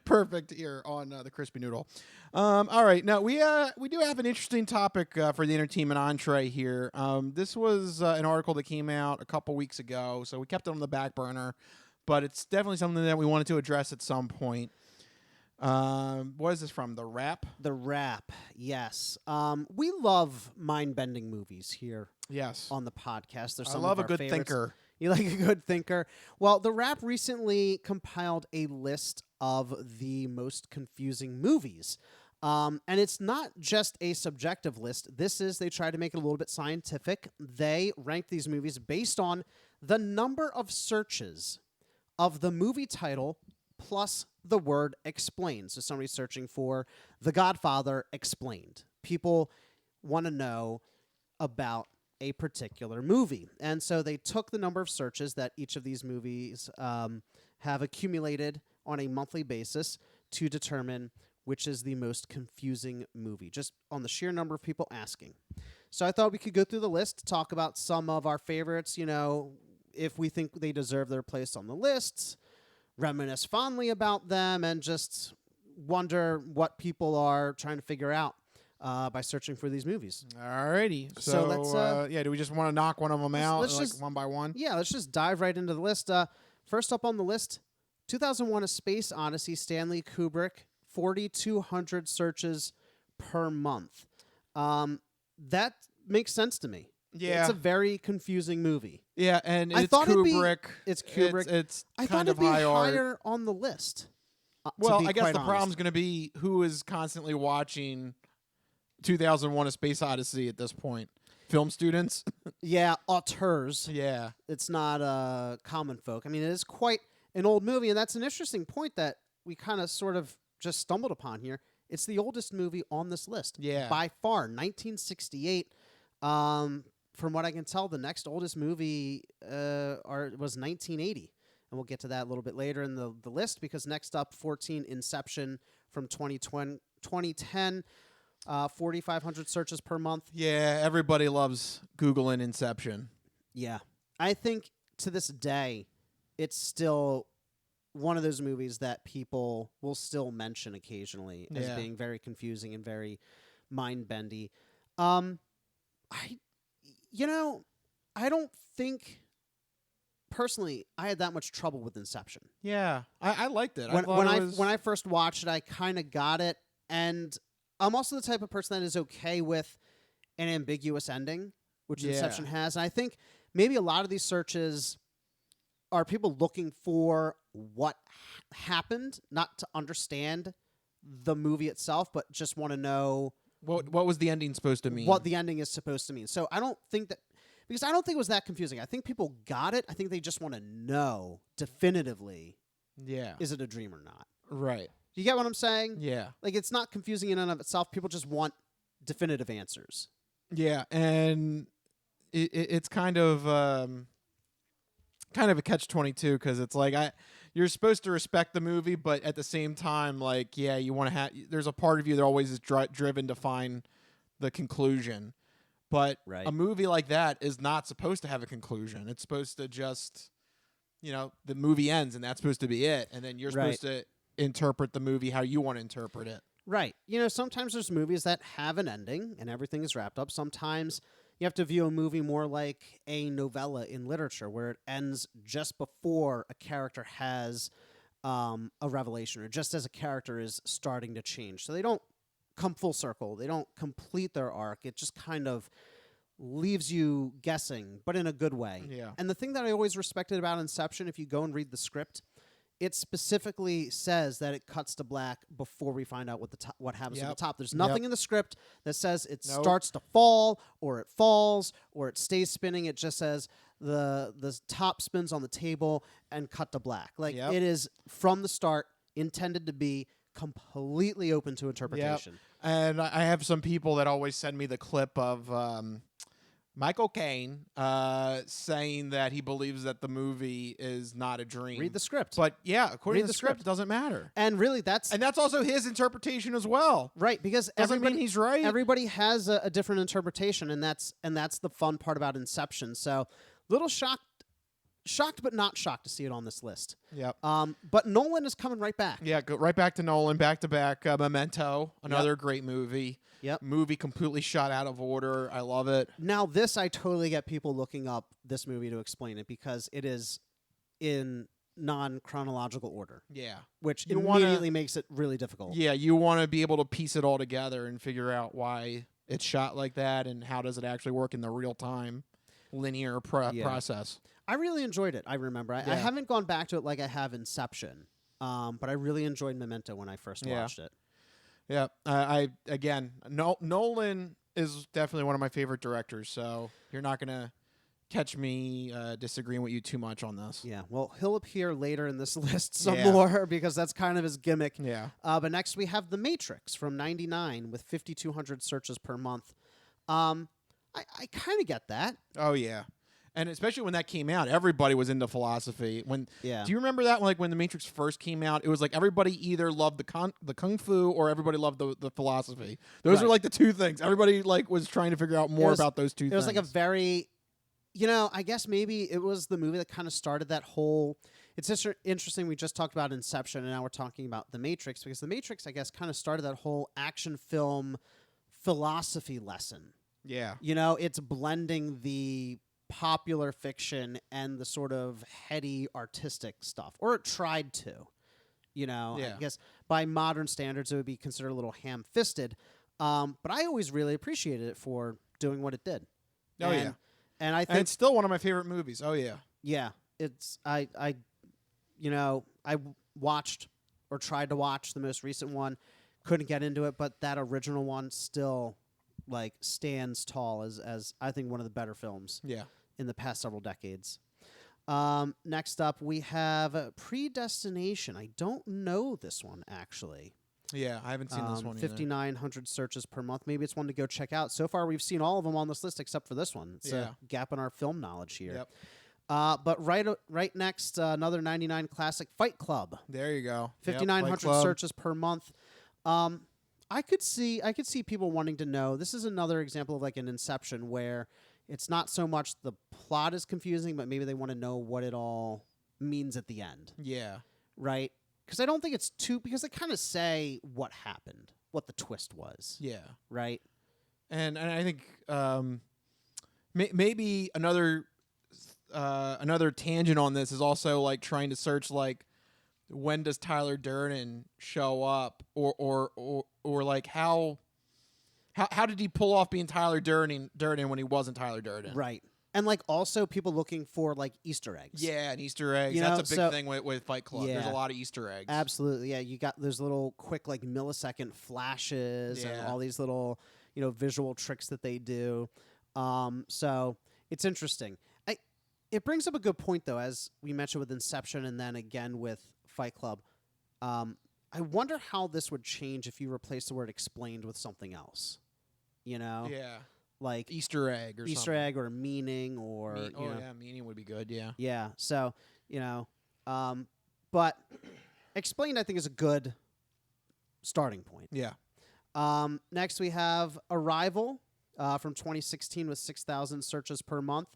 Perfect here on the crispy noodle. All right, now we do have an interesting topic for the entertainment entree here. This was an article that came out a couple weeks ago, so we kept it on the back burner, but it's definitely something that we wanted to address at some point. What is this from? The Wrap? The Wrap, yes. We love mind-bending movies here. Yes. On the podcast. There's I some love of a our good favorites. thinker. You like a good thinker? Well, The Wrap recently compiled a list of the most confusing movies. And it's not just a subjective list. They try to make it a little bit scientific. They ranked these movies based on the number of searches of the movie title plus the word explained. So somebody's searching for The Godfather explained. People want to know about a particular movie. And so they took the number of searches that each of these movies have accumulated on a monthly basis to determine which is the most confusing movie, just on the sheer number of people asking. So I thought we could go through the list, talk about some of our favorites, if we think they deserve their place on the lists, reminisce fondly about them, and just wonder what people are trying to figure out by searching for these movies. Alrighty. So let's, do we just want to knock one of them out let's like just- one by one? Yeah, let's just dive right into the list. First up on the list, 2001: A Space Odyssey, Stanley Kubrick, 4,200 searches per month. That makes sense to me. Yeah. It's a very confusing movie. Yeah, and I it's thought it'd be- Kubrick. it's Kubrick. It's I kind thought of it'd be high art. higher on the list. Well, be I guess quite the honest. problem's going to be who is constantly watching 2001: A Space Odyssey at this point. Film students. Yeah, auteurs. Yeah. It's not common folk. I mean, it is quite an old movie, and that's an interesting point that we kind of sort of just stumbled upon here. It's the oldest movie on this list. Yeah. By far, 1968. From what I can tell, the next oldest movie was 1980. And we'll get to that a little bit later in the list, because next up, 14, Inception from 2010. 4,500 searches per month. Yeah, everybody loves Googling Inception. Yeah. I think to this day, it's still one of those movies that people will still mention occasionally as Yeah. being very confusing and very mind-bendy. I don't think, personally, I had that much trouble with Inception. Yeah, I liked it. When I first watched it, I kind of got it, and I'm also the type of person that is okay with an ambiguous ending, which Yeah. Inception has. And I think maybe a lot of these searches are people looking for what happened, not to understand the movie itself, but just want to know what was the ending supposed to mean? what the ending is supposed to mean. So I don't think that, because I don't think it was that confusing. I think people got it. I think they just want to know definitively, Yeah. is it a dream or not? Right. Do you get what I'm saying? Yeah. Like, it's not confusing in and of itself. People just want definitive answers. Yeah, and it's kind of a catch-22, because it's like you're supposed to respect the movie, but at the same time, like, yeah, you want to have. There's a part of you that always is driven to find the conclusion, but Right. a movie like that is not supposed to have a conclusion. It's supposed to just, the movie ends, and that's supposed to be it, and then you're Right. supposed to interpret the movie how you want to interpret it. Right. Sometimes there's movies that have an ending and everything is wrapped up. Sometimes you have to view a movie more like a novella in literature, where it ends just before a character has a revelation, or just as a character is starting to change. So they don't come full circle. They don't complete their arc. It just kind of leaves you guessing, but in a good way. Yeah. And the thing that I always respected about Inception, if you go and read the script, it specifically says that it cuts to black before we find out what happens at the Yep. top. There's nothing Yep. in the script that says it Nope. starts to fall, or it falls, or it stays spinning. It just says the top spins on the table and cut to black. Like, Yep. it is from the start intended to be completely open to interpretation. And I have some people that always send me the clip of Michael Caine saying that he believes that the movie is not a dream. Read the script. But yeah, according Read to the the script, script. it doesn't matter. And really, that's also his interpretation as well. right, because Doesn't mean he's right. Everybody has a different interpretation, and that's the fun part about Inception. So, little shocked but not shocked to see it on this list. Yep. But Nolan is coming right back. Yeah, go right back to Nolan, back to back. Memento, another great movie. Yep. Movie completely shot out of order. I love it. Now, this, I totally get people looking up this movie to explain it, because it is in non-chronological order, Yeah. which You wanna- immediately makes it really difficult. Yeah, you want to be able to piece it all together and figure out why it's shot like that, and how does it actually work in the real time linear Yeah. process. I really enjoyed it. I remember. I Yeah. haven't gone back to it like I have Inception, but I really enjoyed Memento when I first Yeah. watched it. Yeah, Nolan is definitely one of my favorite directors, so you're not gonna catch me disagreeing with you too much on this. Yeah, well, he'll appear later in this list some Yeah. more, because that's kind of his gimmick. Yeah, But next we have The Matrix from '99 with 5,200 searches per month. I kind of get that. oh yeah, and especially when that came out, everybody was into philosophy. Yeah. Do you remember that? Like when The Matrix first came out, it was like everybody either loved the kung fu or everybody loved the philosophy. Those Right. were like the two things. Everybody like was trying to figure out more about those two things. It was like a very, I guess maybe it was the movie that kind of started that whole. It's just interesting. We just talked about Inception, and now we're talking about The Matrix, because The Matrix, I guess, kind of started that whole action film philosophy lesson. yeah. It's blending the popular fiction and the sort of heady artistic stuff, or it tried to. I guess by modern standards it would be considered a little ham-fisted, but I always really appreciated it for doing what it did. Oh, and, yeah. and I And think it's still one of my favorite movies. Oh yeah. it's I watched or tried to watch the most recent one. Couldn't get into it, but that original one still like stands tall as I think one of the better films in the past several decades. Next up, we have Predestination. I don't know this one, actually. Yeah, I haven't seen this one either. 5,900 searches per month. Maybe it's one to go check out. So far, we've seen all of them on this list except for this one. It's a gap in our film knowledge here. Yep. But right next, another 99 classic, Fight Club. There you go. 5,900 searches per month. I could see people wanting to know. This is another example of like an Inception where it's not so much the plot is confusing, but maybe they want to know what it all means at the end. Yeah. Right? Because I don't think it's because they kind of say what happened, what the twist was. Yeah. Right? And I think maybe another tangent on this is also like trying to search like when does Tyler Durden show up or like how did he pull off being Tyler Durden when he wasn't Tyler Durden? Right. And like also people looking for like Easter eggs. Yeah, and Easter eggs. You That's know, a big thing with Fight Club. Yeah. There's a lot of Easter eggs. Absolutely. Yeah, you got those little quick like millisecond flashes and all these little, visual tricks that they do. So it's interesting. It brings up a good point though, as we mentioned with Inception and then again with Fight Club. I wonder how this would change if you replace the word explained with something else. Yeah. Like Easter egg or Easter something. egg or meaning or meaning would be good, yeah. Yeah. So, but explained I think is a good starting point. Yeah. Next we have Arrival from 2016 with 6,000 searches per month.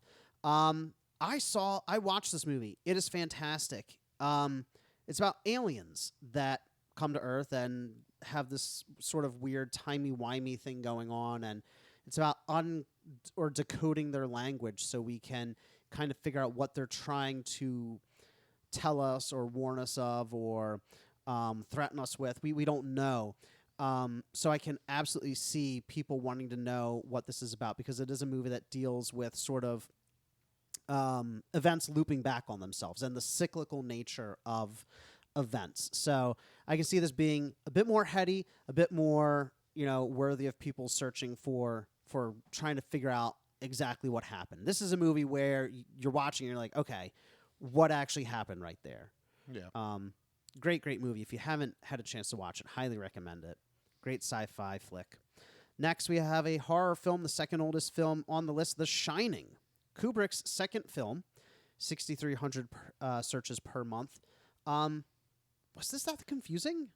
I watched this movie. It is fantastic. It's about aliens that come to Earth and have this sort of weird timey-wimey thing going on, and it's about decoding their language so we can kind of figure out what they're trying to tell us or warn us of or threaten us with. We don't know. So I can absolutely see people wanting to know what this is about because it is a movie that deals with sort of events looping back on themselves and the cyclical nature of events. So I can see this being a bit more heady, a bit more, worthy of people searching for trying to figure out exactly what happened. This is a movie where you're watching and you're like, okay, what actually happened right there? Yeah. Great movie. If you haven't had a chance to watch it, highly recommend it. Great sci-fi flick. Next, we have a horror film, the second oldest film on the list, The Shining. Kubrick's second film, 6,300 searches per month. Was this that confusing?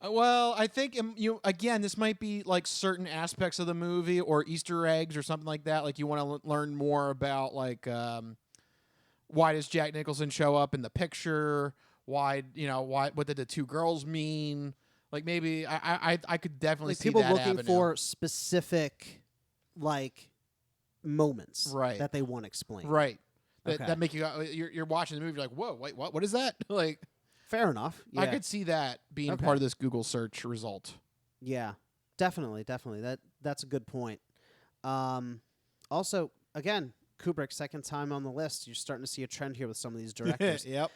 Well, I think this might be like certain aspects of the movie or Easter eggs or something like that. Like you want to learn more about like why does Jack Nicholson show up in the picture? Why what did the two girls mean? Like maybe I could definitely like see people that looking avenue. for specific like moments right. that they want explained. Right. Okay. That make you're watching the movie. You're like, whoa, wait, what is that? Like. Fair enough. Yeah. I could see that being part of this Google search result. Yeah, definitely. That's a good point. Also, again, Kubrick, second time on the list. You're starting to see a trend here with some of these directors. Yep.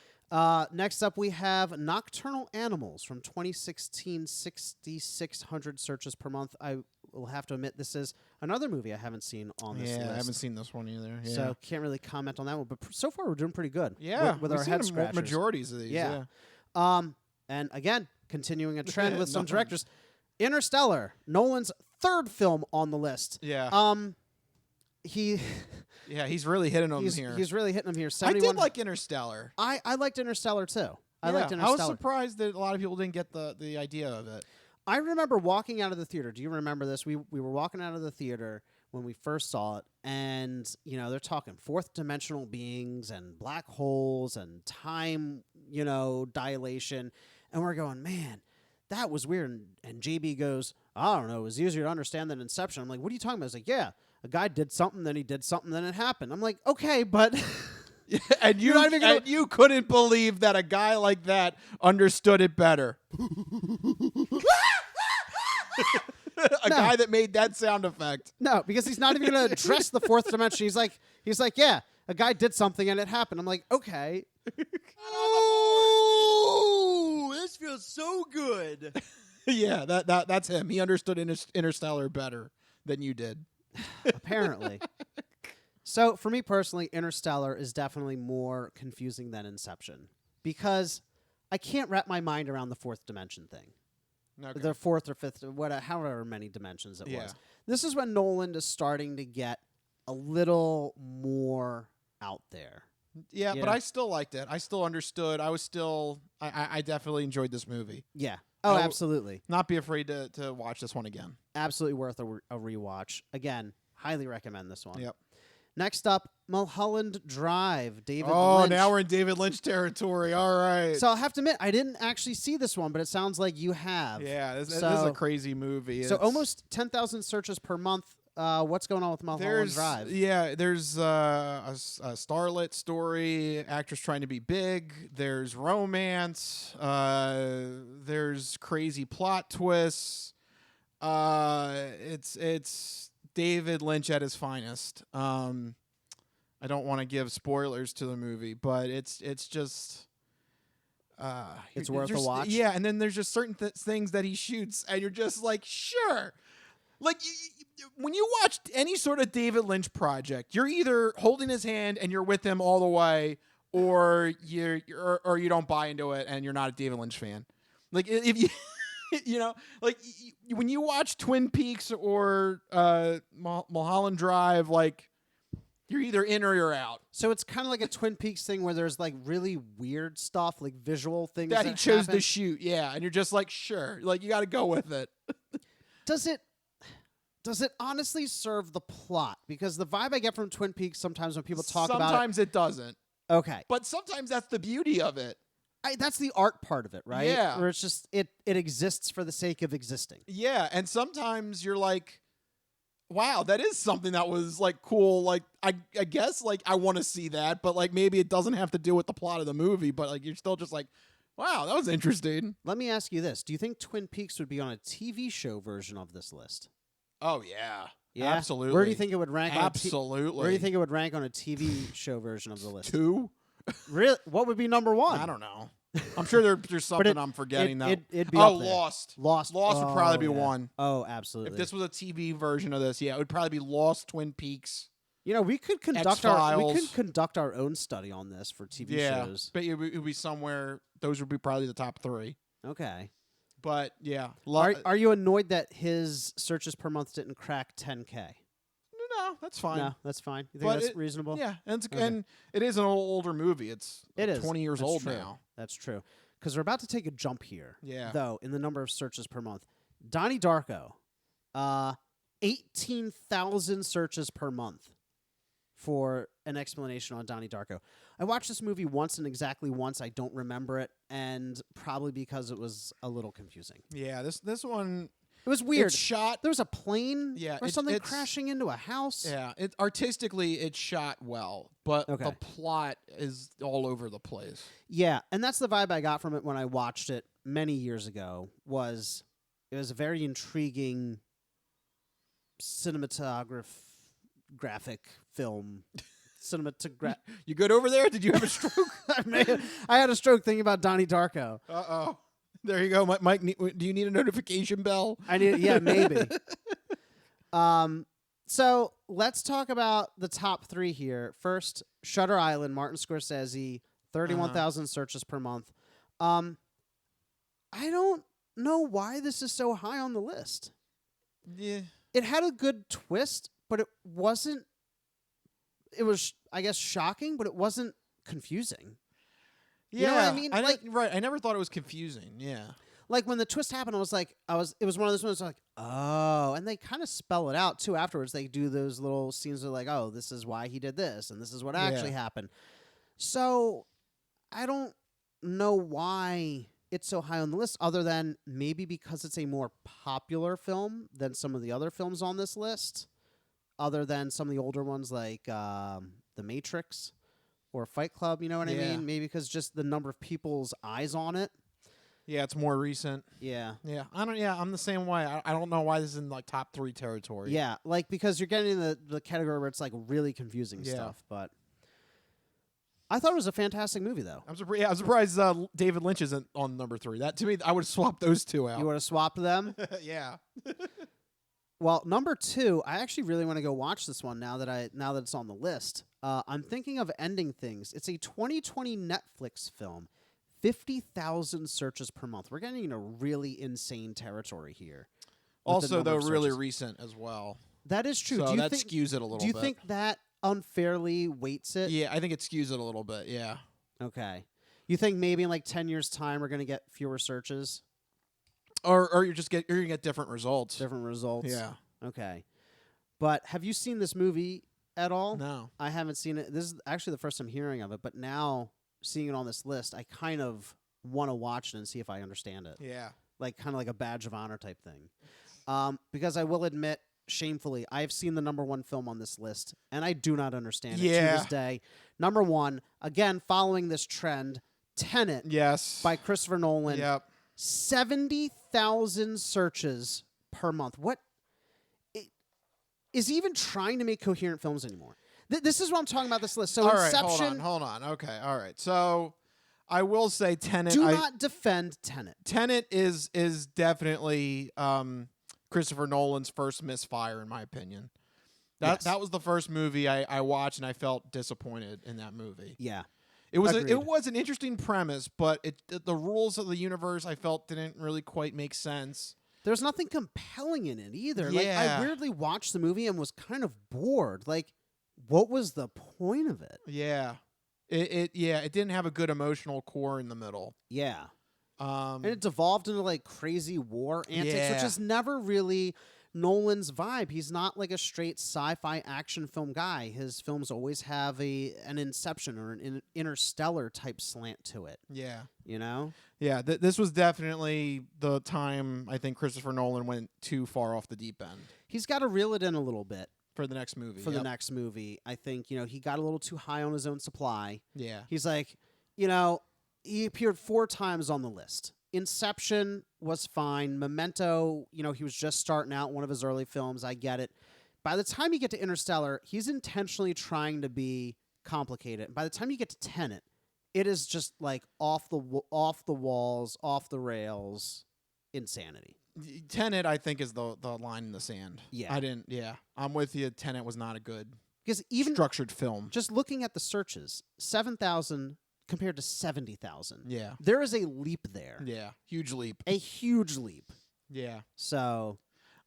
Next up, we have Nocturnal Animals from 2016, 6,600 searches per month. I will have to admit, this is another movie I haven't seen on this list. I haven't seen this one either. Yeah. So can't really comment on that one. But so far, we're doing pretty good. Yeah, with our head scratchers. Majorities of these. Yeah. And again, continuing a trend with some directors, Interstellar, Nolan's third film on the list. Yeah. He's really hitting them here. He's really hitting them here. I did like Interstellar. I liked Interstellar too. I liked Interstellar. I was surprised that a lot of people didn't get the idea of it. I remember walking out of the theater. Do you remember this? We were walking out of the theater when we first saw it, and they're talking fourth dimensional beings and black holes and time, dilation, and we're going, man, that was weird. And JB goes, I don't know, it was easier to understand than Inception. I'm like, what are you talking about? He's like, yeah, a guy did something, then he did something, then it happened. I'm like, okay, but. And you couldn't believe that a guy like that understood it better. A guy that made that sound effect. No, because he's not even going to address the fourth dimension. He's like, yeah, a guy did something and it happened. I'm like, okay. Oh, this feels so good. Yeah, that's him. He understood Interstellar better than you did. Apparently. So for me personally, Interstellar is definitely more confusing than Inception because I can't wrap my mind around the fourth dimension thing. Okay. The fourth or fifth, however many dimensions it Yeah. was. This is when Nolan is starting to get a little more out there. Yeah, You but know? I still liked it. I still understood. I definitely enjoyed this movie. Yeah. Oh, I absolutely. Not be afraid to watch this one again. Absolutely worth a rewatch. Again, highly recommend this one. Yep. Next up, Mulholland Drive, David Oh, Lynch. now we're in David Lynch territory. All right. So I'll have to admit, I didn't actually see this one, but it sounds like you have. yeah, this is So- a crazy movie. So It's- almost 10,000 searches per month. What's going on with Mulholland Drive? There's a starlet story, actress trying to be big. There's romance. There's crazy plot twists. It's David Lynch at his finest. I don't want to give spoilers to the movie, but it's just. It's worth a just- watch? Yeah, and then there's just certain things that he shoots, and you're just like, sure. Like, when you watch any sort of David Lynch project, you're either holding his hand and you're with him all the way, or you don't buy into it and you're not a David Lynch fan. Like, if you, like when you watch Twin Peaks or Mulholland Drive, like, you're either in or you're out. So it's kind of like a Twin Peaks thing where there's like really weird stuff, like visual things That he chose happen. to shoot, yeah, and you're just like, sure, like you got to go with it. Does it honestly serve the plot? Because the vibe I get from Twin Peaks sometimes when people talk about Sometimes it doesn't, it. Okay. but sometimes that's the beauty of it. That's the art part of it, right? Yeah. Where it's just, it exists for the sake of existing. Yeah, and sometimes you're like, wow, that is something that was like cool. Like I guess like I want to see that, but like maybe it doesn't have to do with the plot of the movie, but like you're still just like, wow, that was interesting. Let me ask you this. Do you think Twin Peaks would be on a TV show version of this list? Oh yeah. Yeah? Absolutely. Where do you think it would rank Absolutely. where do you think it would rank on a TV show version of the list? 2? Really? What would be number 1? I don't know. I'm sure there's something I'm forgetting though. It'd be Oh, up there. Lost. Lost Lost would probably be yeah. 1. Oh, absolutely. If this was a TV version of this, yeah, it would probably be Lost, Twin Peaks. we could conduct X-Files. our own study on this for TV Yeah, shows. but it would be somewhere. Those would be probably the top 3. Okay. But yeah, Are you annoyed that his searches per month didn't crack 10K? No, that's fine. No, that's fine. You think But that's it- reasonable? Yeah, and, Okay. and it is an older movie. It's It is 20 years That's old true. now. That's true. Because we're about to take a jump here. Yeah. Though in the number of searches per month, Donnie Darko, 18,000 searches per month for an explanation on Donnie Darko. I watched this movie once and exactly once. I don't remember it, and probably because it was a little confusing. Yeah, this one It was weird. It's shot. There was a plane Yeah, or it's- something it's- crashing into a house. Yeah, it artistically it's shot well, but Okay. the plot is all over the place. Yeah, and that's the vibe I got from it when I watched it many years ago. It was a very intriguing graphic film. You good over there? Did you have a stroke? I had a stroke thinking about Donnie Darko. Uh-oh. There you go, Mike. Do you need a notification bell? I need, yeah, maybe. So let's talk about the top 3 here. First, Shutter Island, Martin Scorsese, 31,000 searches per month. I don't know why this is so high on the list. Yeah. It had a good twist, but it wasn't. It was, I guess, shocking, but it wasn't confusing. You know what I mean? Right. I never thought it was confusing. Yeah. Like when the twist happened, it was one of those ones like, oh, and they kind of spell it out too afterwards. They do those little scenes of like, oh, this is why he did this, and this is what actually happened. So I don't know why it's so high on the list, other than maybe because it's a more popular film than some of the other films on this list, other than some of the older ones like The Matrix or Fight Club. You know what I mean? Maybe because just the number of people's eyes on it. Yeah, it's more recent. Yeah. Yeah. I'm the same way. I don't know why this is in like top 3 territory. Yeah, like because you're getting in the category where it's like really confusing stuff. But I thought it was a fantastic movie, though. I'm surprised David Lynch isn't on number 3. That to me, I would swap those two out. You would have swapped them? Yeah. Well, number 2, I actually really want to go watch this one now that it's on the list. I'm thinking of Ending Things. It's a 2020 Netflix film. 50,000 searches per month. We're getting into really insane territory here. Also, though, really recent as well. That is true. So that skews it a little bit. Do you think that unfairly weights it? Yeah, I think it skews it a little bit, yeah. Okay. You think maybe in like 10 years' time we're going to get fewer searches? Or you're going to get different results. Different results? Yeah. Okay. But have you seen this movie at all? No. I haven't seen it. This is actually the first time hearing of it, but now seeing it on this list, I kind of want to watch it and see if I understand it. Yeah. Like kind of like a badge of honor type thing. Because I will admit, shamefully, I've seen the number 1 film on this list, and I do not understand it to this day. Number 1, again, following this trend, Tenet. Yes. By Christopher Nolan. Yep. 70,000 searches per month. What is he even trying to make coherent films anymore? This is what I'm talking about. This list. So all right, Inception. hold on. Okay, all right. So I will say Tenet. Do not defend Tenet. Tenet is definitely Christopher Nolan's first misfire, in my opinion. That was the first movie I watched, and I felt disappointed in that movie. Yeah. It was an interesting premise, but the rules of the universe I felt didn't really quite make sense. There's nothing compelling in it either. Yeah. Like I weirdly watched the movie and was kind of bored. Like, what was the point of it? Yeah. It didn't have a good emotional core in the middle. Yeah. And it devolved into like crazy war antics, which is never really Nolan's vibe. He's not like a straight sci-fi action film guy. His films always have an Inception or an Interstellar type slant to it. Yeah. You know? Yeah, this was definitely the time I think Christopher Nolan went too far off the deep end. He's got to reel it in a little bit. For the next movie. The next movie. I think, he got a little too high on his own supply. Yeah. He's like, he appeared 4 times on the list. Inception was fine. Memento, he was just starting out, one of his early films. I get it. By the time you get to Interstellar, he's intentionally trying to be complicated. By the time you get to Tenet, it is just like off the walls, off the rails, insanity. Tenet, I think, is the line in the sand. Yeah. I'm with you. Tenet was not a good structured film. Just looking at the searches, 7,000 compared to 70,000. Yeah. There is a leap there. Yeah. Huge leap. A huge leap. Yeah. So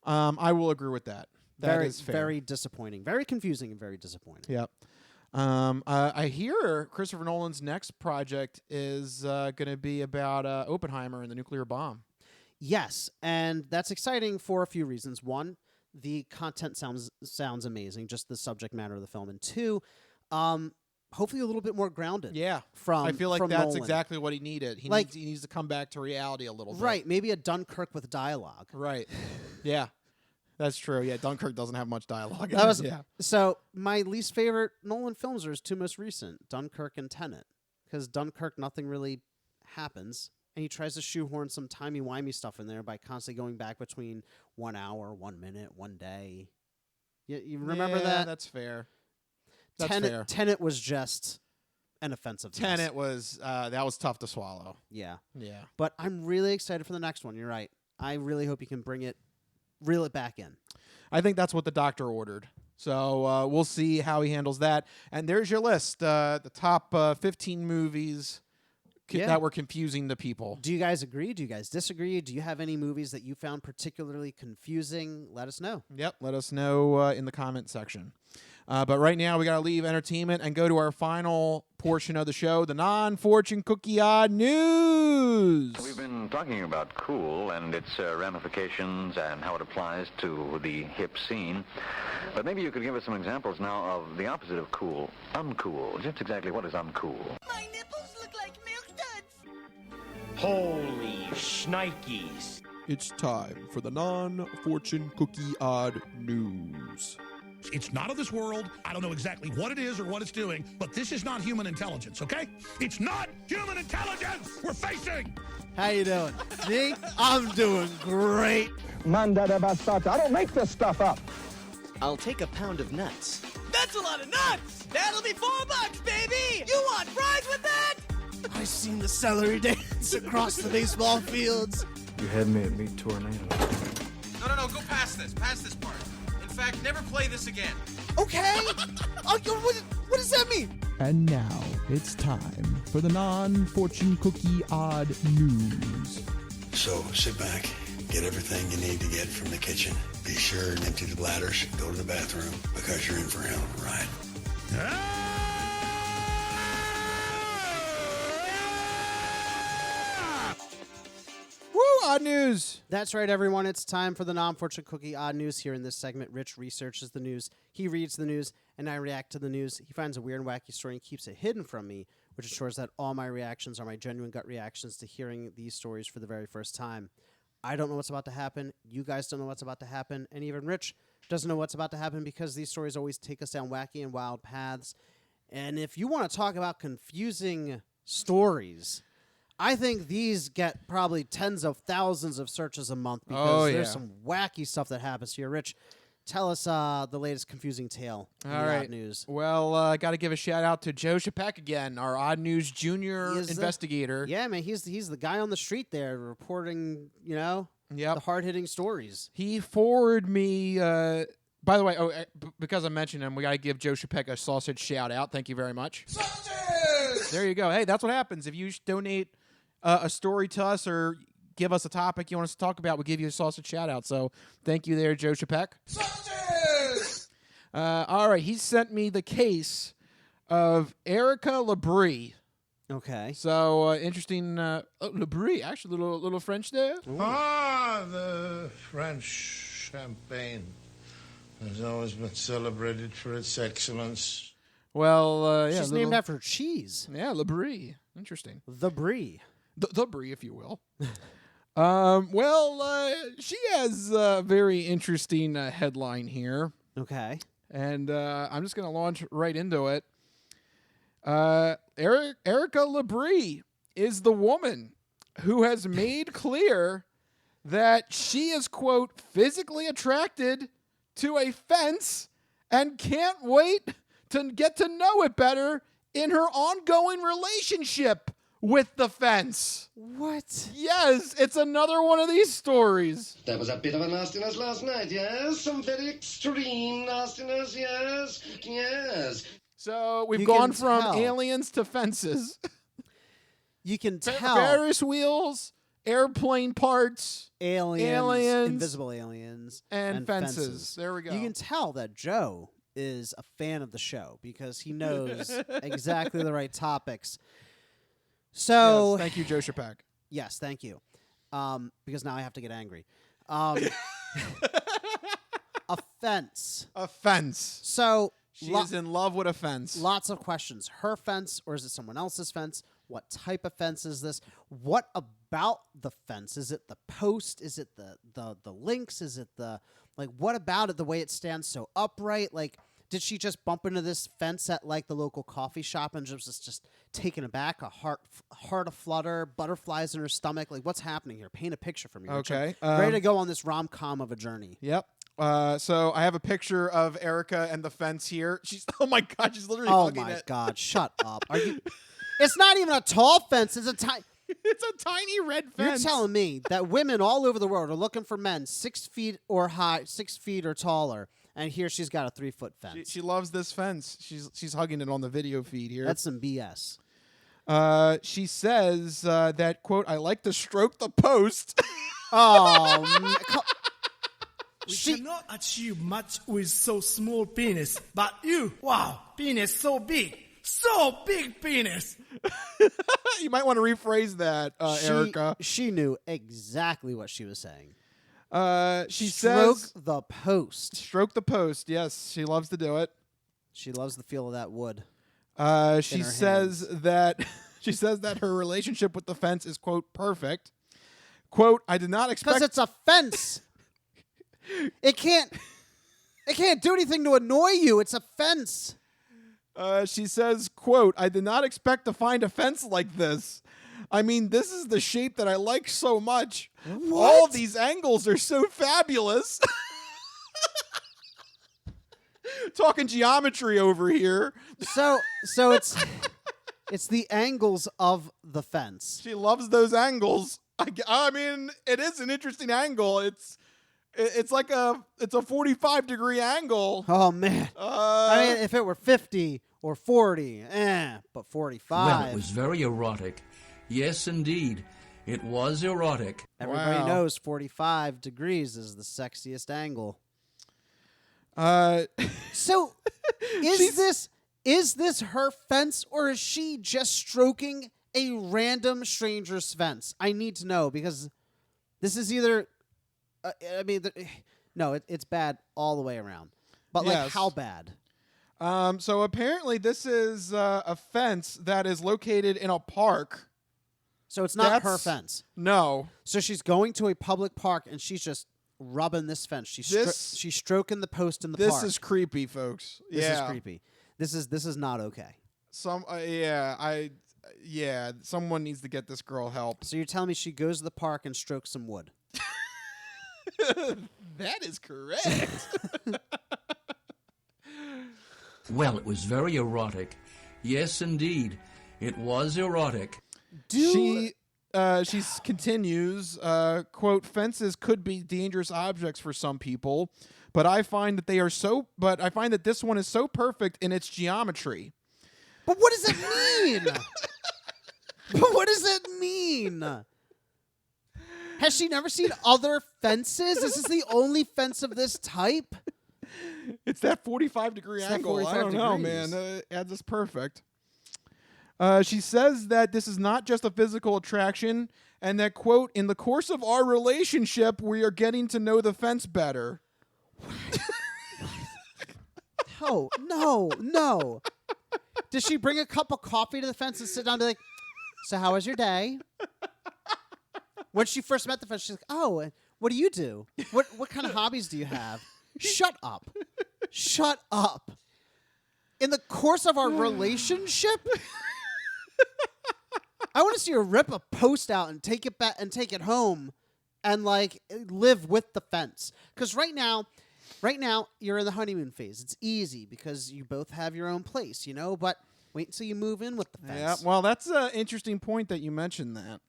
I will agree with that. That is fair. Very disappointing. Very confusing and very disappointing. Yep. I hear Christopher Nolan's next project is going to be about Oppenheimer and the nuclear bomb. Yes, and that's exciting for a few reasons. One, the content sounds amazing, just the subject matter of the film. And 2, hopefully a little bit more grounded. Yeah. I feel like that's Nolan. Exactly what he needed. He needs to come back to reality a little bit. Right, maybe a Dunkirk with dialogue. Right. Yeah. That's true. Yeah, Dunkirk doesn't have much dialogue. So my least favorite Nolan films are his 2 most recent, Dunkirk and Tenet. Because Dunkirk, nothing really happens. And he tries to shoehorn some timey-wimey stuff in there by constantly going back between 1 hour, 1 minute, 1 day. You remember that? That's fair. Tenet was just an offensive. Tenet was that was tough to swallow. Yeah. Yeah. But I'm really excited for the next one. You're right. I really hope you can reel it back in. I think that's what the doctor ordered. So we'll see how he handles that. And there's your list. The top 15 movies that were confusing to people. Do you guys agree? Do you guys disagree? Do you have any movies that you found particularly confusing? Let us know. Yep. Let us know in the comment section. But right now, we got to leave entertainment and go to our final portion of the show, the non-fortune cookie odd news. We've been talking about cool and its ramifications and how it applies to the hip scene. But maybe you could give us some examples now of the opposite of cool, uncool. Just exactly what is uncool? My nipples look like milk duds. Holy shnikes. It's time for the non-fortune cookie odd news. It's not of this world. I don't know exactly what it is or what it's doing, but this is not human intelligence, okay? It's not human intelligence we're facing. How you doing? Me? I'm doing great. Manda de bastards. I don't make this stuff up. I'll take a pound of nuts. The That's a lot of nuts! That'll be $4, baby! You want fries with that? I seen the celery dance across the baseball fields. You had me at Meet Tornado. No, go past this part. In fact, never play this again. Okay. What does that mean? And now it's time for the non-fortune cookie odd news. So sit back, get everything you need to get from the kitchen. Be sure and empty the bladders, go to the bathroom, because you're in for a hell of a ride. Woo, odd news. That's right, everyone. It's time for the non-fortune cookie odd news. Here in this segment, Rich researches the news, he reads the news, and I react to the news. He finds a weird and wacky story and keeps it hidden from me, which ensures that all my reactions are my genuine gut reactions to hearing these stories for the very first time. I don't know what's about to happen. You guys don't know what's about to happen. And even Rich doesn't know what's about to happen because these stories always take us down wacky and wild paths. And if you want to talk about confusing stories, I think these get probably tens of thousands of searches a month because there's some wacky stuff that happens here. Rich, tell us the latest confusing tale in the odd news. Well, I got to give a shout out to Joe Chapek again, our odd news junior investigator. Yeah, man, he's the guy on the street there reporting, the hard-hitting stories. He forwarded me. By the way, because I mentioned him, we got to give Joe Chapek a sausage shout out. Thank you very much. Sausage! There you go. Hey, that's what happens if you donate a story to us or give us a topic you want us to talk about. We'll give you a sausage shout out. So thank you there, Joe Chapek. Sausage! All right, he sent me the case of Erica Labrie. Okay. So interesting. Labrie, actually, little French there. Ooh. The French champagne has always been celebrated for its excellence. Well, she's named after cheese. Yeah, Labrie. Interesting. The Brie. The Brie, if you will. She has a very interesting headline here. Okay. And I'm just going to launch right into it. Erica Labrie is the woman who has made clear that she is, quote, physically attracted to a fence and can't wait to get to know it better in her ongoing relationship with the fence. What? Yes, it's another one of these stories. There was a bit of a nastiness last night, yes? Some very extreme nastiness, yes? Yes. So we've gone from aliens to fences. You can tell. Ferris wheels, airplane parts, aliens, invisible aliens, and fences. There we go. You can tell that Joe is a fan of the show because he knows exactly the right topics. So yes, thank you, Joe Chapek. Yes, thank you. Because now I have to get angry. A fence. A fence. So she is in love with a fence. Lots of questions. Her fence, or is it someone else's fence? What type of fence is this? What about the fence? Is it the post? Is it the links? Is it what about it? The way it stands so upright? Did she just bump into this fence at the local coffee shop and just taken aback, a heart aflutter, butterflies in her stomach? What's happening here? Paint a picture for me. Okay. Ready to go on this rom-com of a journey. Yep. So I have a picture of Erica and the fence here. Oh my God, she's literally hugging it. Oh my God, shut up. Are you? It's not even a tall fence. It's a tiny. It's a tiny red fence. You're telling me that women all over the world are looking for men 6 feet or high, 6 feet or taller, and here she's got a 3-foot fence. She loves this fence. She's hugging it on the video feed here. That's some BS. She says that, quote, I like to stroke the post. Oh, we cannot achieve much with so small penis, but you, wow, penis so big. So big penis. You might want to rephrase that, Erica. She knew exactly what she was saying. She says, Stroke the post. Stroke the post. Yes, she loves to do it. She loves the feel of that wood. She says that her relationship with the fence is, quote, perfect. Quote, I did not expect. Because it's a fence. It can't do anything to annoy you. It's a fence. She says, quote, I did not expect to find a fence like this. I mean, this is the shape that I like so much. What? All these angles are so fabulous. talking geometry over here. So it's the angles of the fence. She loves those angles. I mean, it is an interesting angle. It's like a 45-degree angle. Oh man. I mean, if it were 50 or 40, but 45. Well, it was very erotic. Yes, indeed. It was erotic. Everybody knows 45 degrees is the sexiest angle. So, is this her fence, or is she just stroking a random stranger's fence? I need to know, because this is either... it's bad all the way around. But, like, how bad? So, apparently, this is a fence that is located in a park. So, it's not her fence? No. So, she's going to a public park, and she's just rubbing this fence. She's stroking the post in the park. This is creepy, folks. This is creepy. This is not okay. Someone needs to get this girl help. So you're telling me she goes to the park and strokes some wood? That is correct. Well, it was very erotic. Yes, indeed. It was erotic. She continues, quote, fences could be dangerous objects for some people, but I find that this one is so perfect in its geometry. But what does it mean? What does it mean? Has she never seen other fences? Is this the only fence of this type? It's that 45-degree angle. I don't know, man. That's perfect. She says that this is not just a physical attraction, and that, quote, in the course of our relationship, we are getting to know the fence better. No. Does she bring a cup of coffee to the fence and sit down and be like, so how was your day? When she first met the fence, she's like, oh, what do you do? What kind of hobbies do you have? Shut up. Shut up. In the course of our relationship? I want to see her rip a post out and take it back and take it home and like live with the fence. Because right now you're in the honeymoon phase. It's easy because you both have your own place, but wait until you move in with the fence. Yeah, well, that's an interesting point that you mentioned that.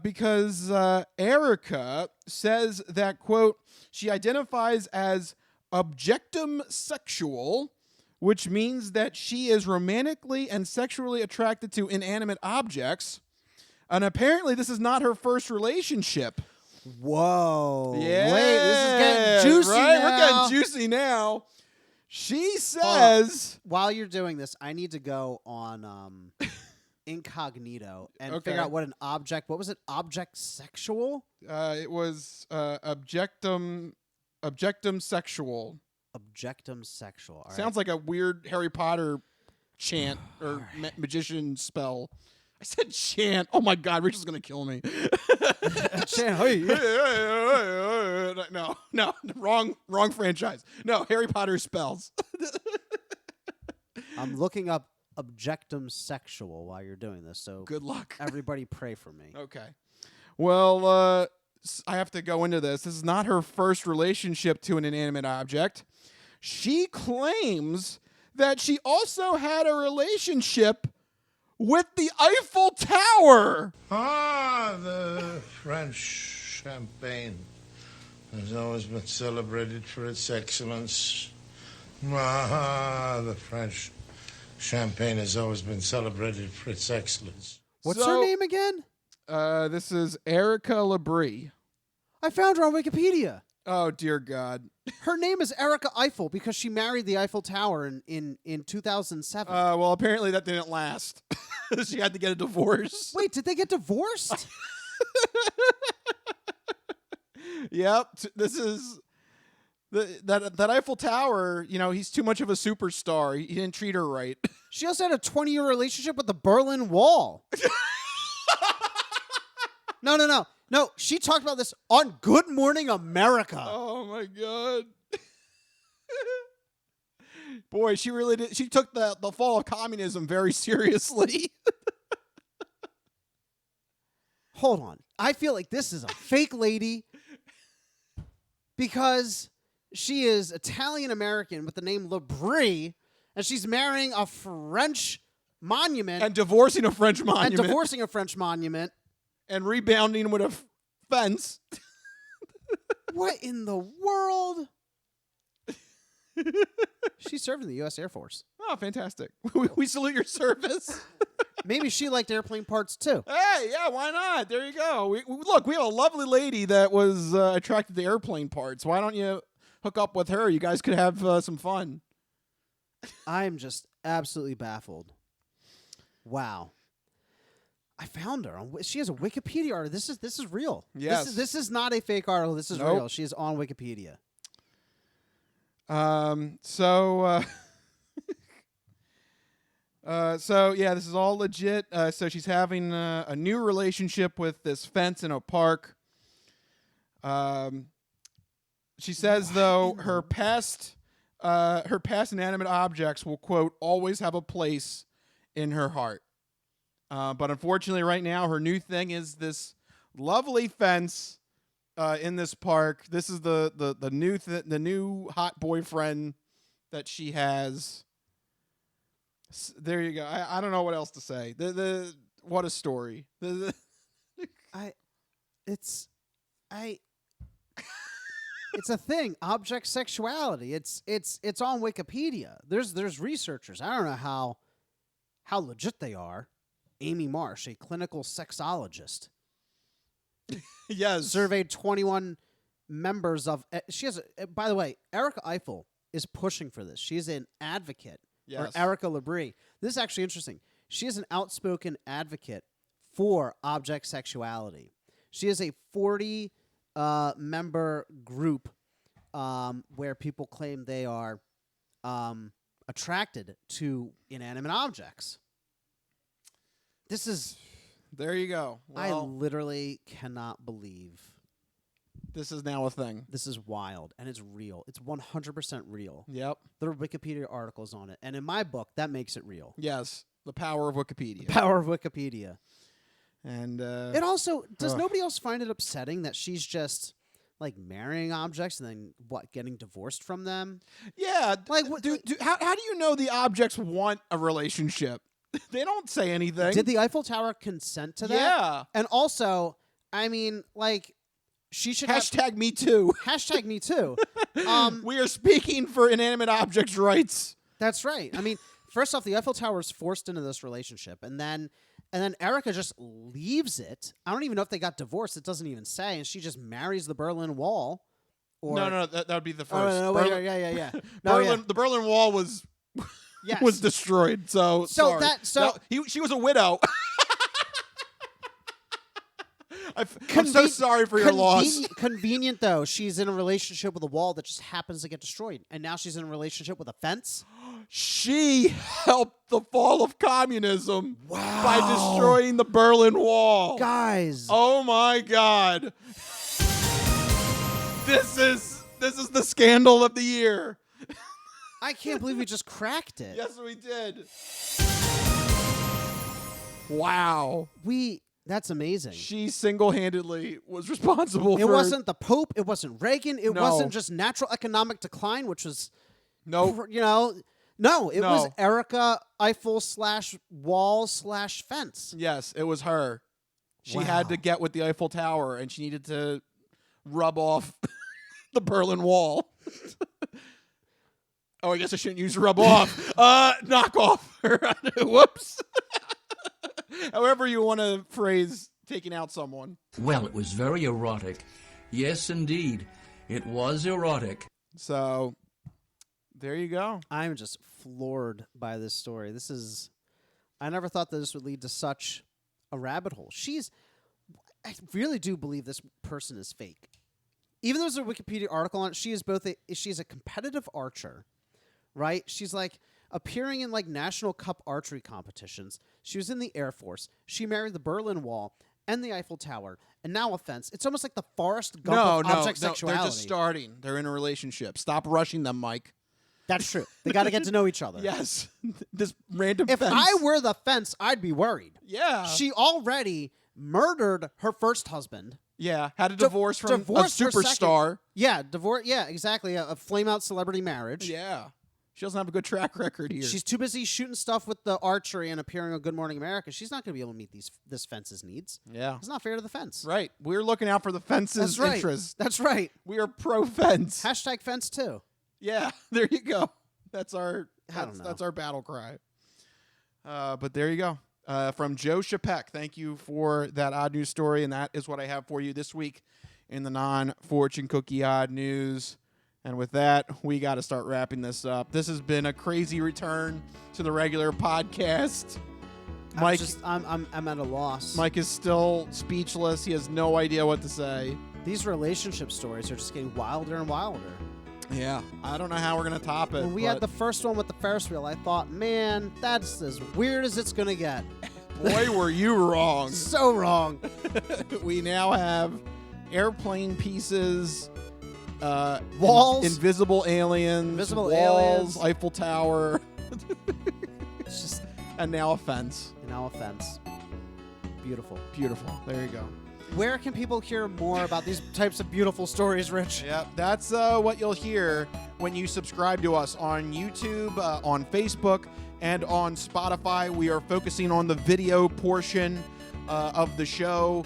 Because Erica says that, quote, she identifies as objectum sexual, which means that she is romantically and sexually attracted to inanimate objects. And apparently this is not her first relationship. Whoa. Yeah. Wait, this is getting juicy right? now. We're getting juicy now. She says... While you're doing this, I need to go on incognito and figure out what an object... What was it? Object sexual? It was objectum sexual. Objectum sexual. All Sounds like a weird Harry Potter chant or magician spell. I said chant. Oh my God, Rachel's gonna kill me. Chant. Hey. No, wrong franchise. No, Harry Potter spells. I'm looking up objectum sexual while you're doing this. So good luck. Everybody pray for me. Okay. Well, I have to go into this. This is not her first relationship to an inanimate object. She claims that she also had a relationship with the Eiffel Tower. The French champagne has always been celebrated for its excellence. The French champagne has always been celebrated for its excellence. What's her name again? This is Erica Labrie. I found her on Wikipedia. Oh, dear God. Her name is Erica Eiffel because she married the Eiffel Tower in 2007. Well, apparently that didn't last. She had to get a divorce. Wait, did they get divorced? Yep. This is... That Eiffel Tower, he's too much of a superstar. He didn't treat her right. She also had a 20-year relationship with the Berlin Wall. No, she talked about this on Good Morning America. Oh, my God. Boy, she really did. She took the fall of communism very seriously. Hold on. I feel like this is a fake lady because she is Italian American with the name Labrie, and she's marrying a French monument And divorcing a French monument. And rebounding with a fence. What in the world? She served in the U.S. Air Force. Oh, fantastic. We salute your service. Maybe she liked airplane parts, too. Hey, yeah, why not? There you go. Look, we have a lovely lady that was attracted to airplane parts. Why don't you hook up with her? You guys could have some fun. I'm just absolutely baffled. Wow. I found her. She has a Wikipedia article. This is real. Yes. This is not a fake article. This is real. She is on Wikipedia. So yeah, this is all legit. So she's having a new relationship with this fence in a park. She says though her past inanimate objects will, quote, always have a place in her heart. But unfortunately, right now, her new thing is this lovely fence in this park. This is the new hot boyfriend that she has. There you go. I don't know what else to say. What a story. It's a thing. Object sexuality. It's on Wikipedia. There's researchers. I don't know how legit they are. Amy Marsh, a clinical sexologist, yes, surveyed 21 members of. She has. By the way, Erica Eiffel is pushing for this. She is an advocate. Yes. Or Erica Labrie. This is actually interesting. She is an outspoken advocate for object sexuality. She is a 40 member group where people claim they are attracted to inanimate objects. This is... There you go. I Well, literally cannot believe... This is now a thing. This is wild, and it's real. It's 100% real. Yep. There are Wikipedia articles on it, and in my book, that makes it real. Yes, the power of Wikipedia. Power of Wikipedia. And it also... Does nobody else find it upsetting that she's just... like marrying objects and then getting divorced from them? Yeah, like how do you know the objects want a relationship? They don't say anything. Did the Eiffel Tower consent to that? Yeah. And also, I mean, like, she should hashtag me too. Hashtag me too. We are speaking for inanimate objects' rights. That's right. I mean, first off, the Eiffel Tower is forced into this relationship, and then Erica just leaves it. I don't even know if they got divorced. It doesn't even say, and she just marries the Berlin Wall. Or No, that would be the first. Oh, no, Berlin, yeah. The Berlin Wall was was destroyed. So sorry. She was a widow. I'm so sorry for your loss. Convenient though, she's in a relationship with a wall that just happens to get destroyed, and now she's in a relationship with a fence. She helped the fall of communism by destroying the Berlin Wall. Guys. Oh my God. This is the scandal of the year. I can't believe we just cracked it. Yes, we did. Wow. That's amazing. She single-handedly was responsible for... It wasn't the Pope. It wasn't Reagan. It wasn't just natural economic decline, which was... No. No, it was Erica Eiffel /wall/fence. Yes, it was her. She had to get with the Eiffel Tower, and she needed to rub off the Berlin Wall. Oh, I guess I shouldn't use rub off. Knock off. Whoops. However you want to phrase taking out someone. Well, it was very erotic. Yes, indeed. It was erotic. So, there you go. I'm just floored by this story. I never thought that this would lead to such a rabbit hole. I really do believe this person is fake. Even though there's a Wikipedia article on it, she's a competitive archer, right? She's like appearing in like national cup archery competitions. She was in the Air Force. She married the Berlin Wall and the Eiffel Tower, and now a fence. It's almost like the Forrest Gump of object sexuality. They're just starting. They're in a relationship. Stop rushing them, Mike. That's true. They got to get to know each other. Yes. This random If fence. I were the fence, I'd be worried. Yeah. She already murdered her first husband. Yeah, had a divorce from a divorced for second. superstar. Yeah, divorce. Yeah, exactly. A flame out celebrity marriage. Yeah. She doesn't have a good track record here. She's too busy shooting stuff with the archery and appearing on Good Morning America. She's not going to be able to meet this fence's needs. Yeah. It's not fair to the fence. Right. We're looking out for the fence's interests. That's right. We are pro-fence. Hashtag fence too. Yeah, there you go. That's our don't know. that's our battle cry. But there you go. From Joe Chapek. Thank you for that odd news story, and that is what I have for you this week in the non-fortune cookie odd news. And with that, we got to start wrapping this up. This has been a crazy return to the regular podcast. Mike, I'm at a loss. Mike is still speechless. He has no idea what to say. These relationship stories are just getting wilder and wilder. Yeah, I don't know how we're gonna top it. When we had the first one with the Ferris wheel, I thought, man, that's as weird as it's gonna get. Boy, were you wrong. So wrong. We now have airplane pieces, walls, invisible aliens, walls, Eiffel Tower. It's just, and now a fence. Beautiful. Beautiful. There you go. Where can people hear more about these types of beautiful stories, Rich? Yep, that's what you'll hear when you subscribe to us on YouTube, on Facebook, and on Spotify. We are focusing on the video portion of the show,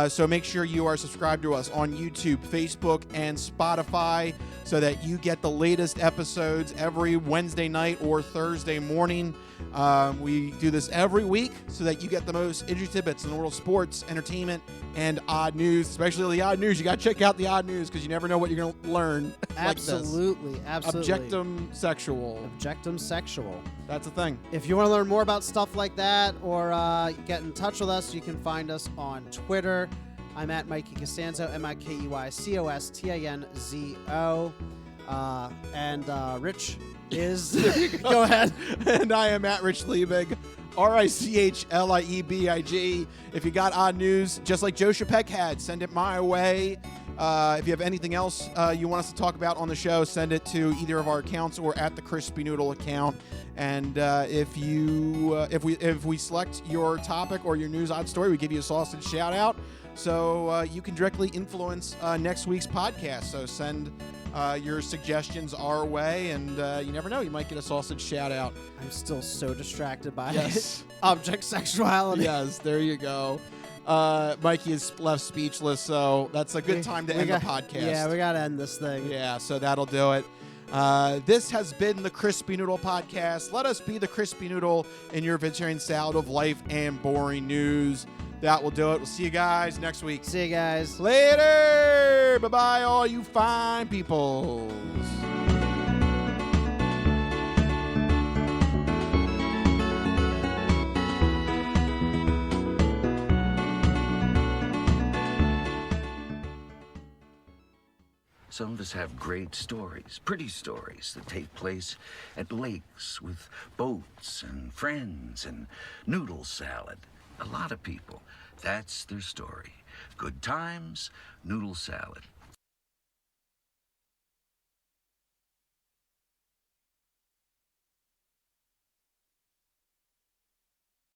so make sure you are subscribed to us on YouTube, Facebook, and Spotify so that you get the latest episodes every Wednesday night or Thursday morning. We do this every week so that you get the most interesting tidbits in the world of sports, entertainment, and odd news. Especially the odd news. You got to check out the odd news because you never know what you're going to learn. Absolutely, like this. absolutely. Objectum sexual. That's a thing. If you want to learn more about stuff like that or get in touch with us, you can find us on Twitter. I'm at Mikey Costanzo, MikeyCostanzo. And Rich is... Go ahead. And I am at Rich Liebig, RichLiebig. If you got odd news, just like Joe Chapek had, send it my way. If you have anything else you want us to talk about on the show, send it to either of our accounts or at the Crispy Noodle account. And if we select your topic or your news odd story, we give you a sausage shout out. So you can directly influence next week's podcast. So send your suggestions our way, and you never know, you might get a sausage shout out. I'm still so distracted by object sexuality. Yes, there you go. Mikey is left speechless, so that's a good time to end the podcast. Yeah, we got to end this thing. Yeah, so that'll do it. This has been the Crispy Noodle Podcast. Let us be the Crispy Noodle in your vegetarian salad of life and boring news. That will do it. We'll see you guys next week. See you guys. Later. Bye-bye, all you fine peoples. Some of us have great stories, pretty stories that take place at lakes with boats and friends and noodle salad. A lot of people, that's their story. Good times, noodle salad.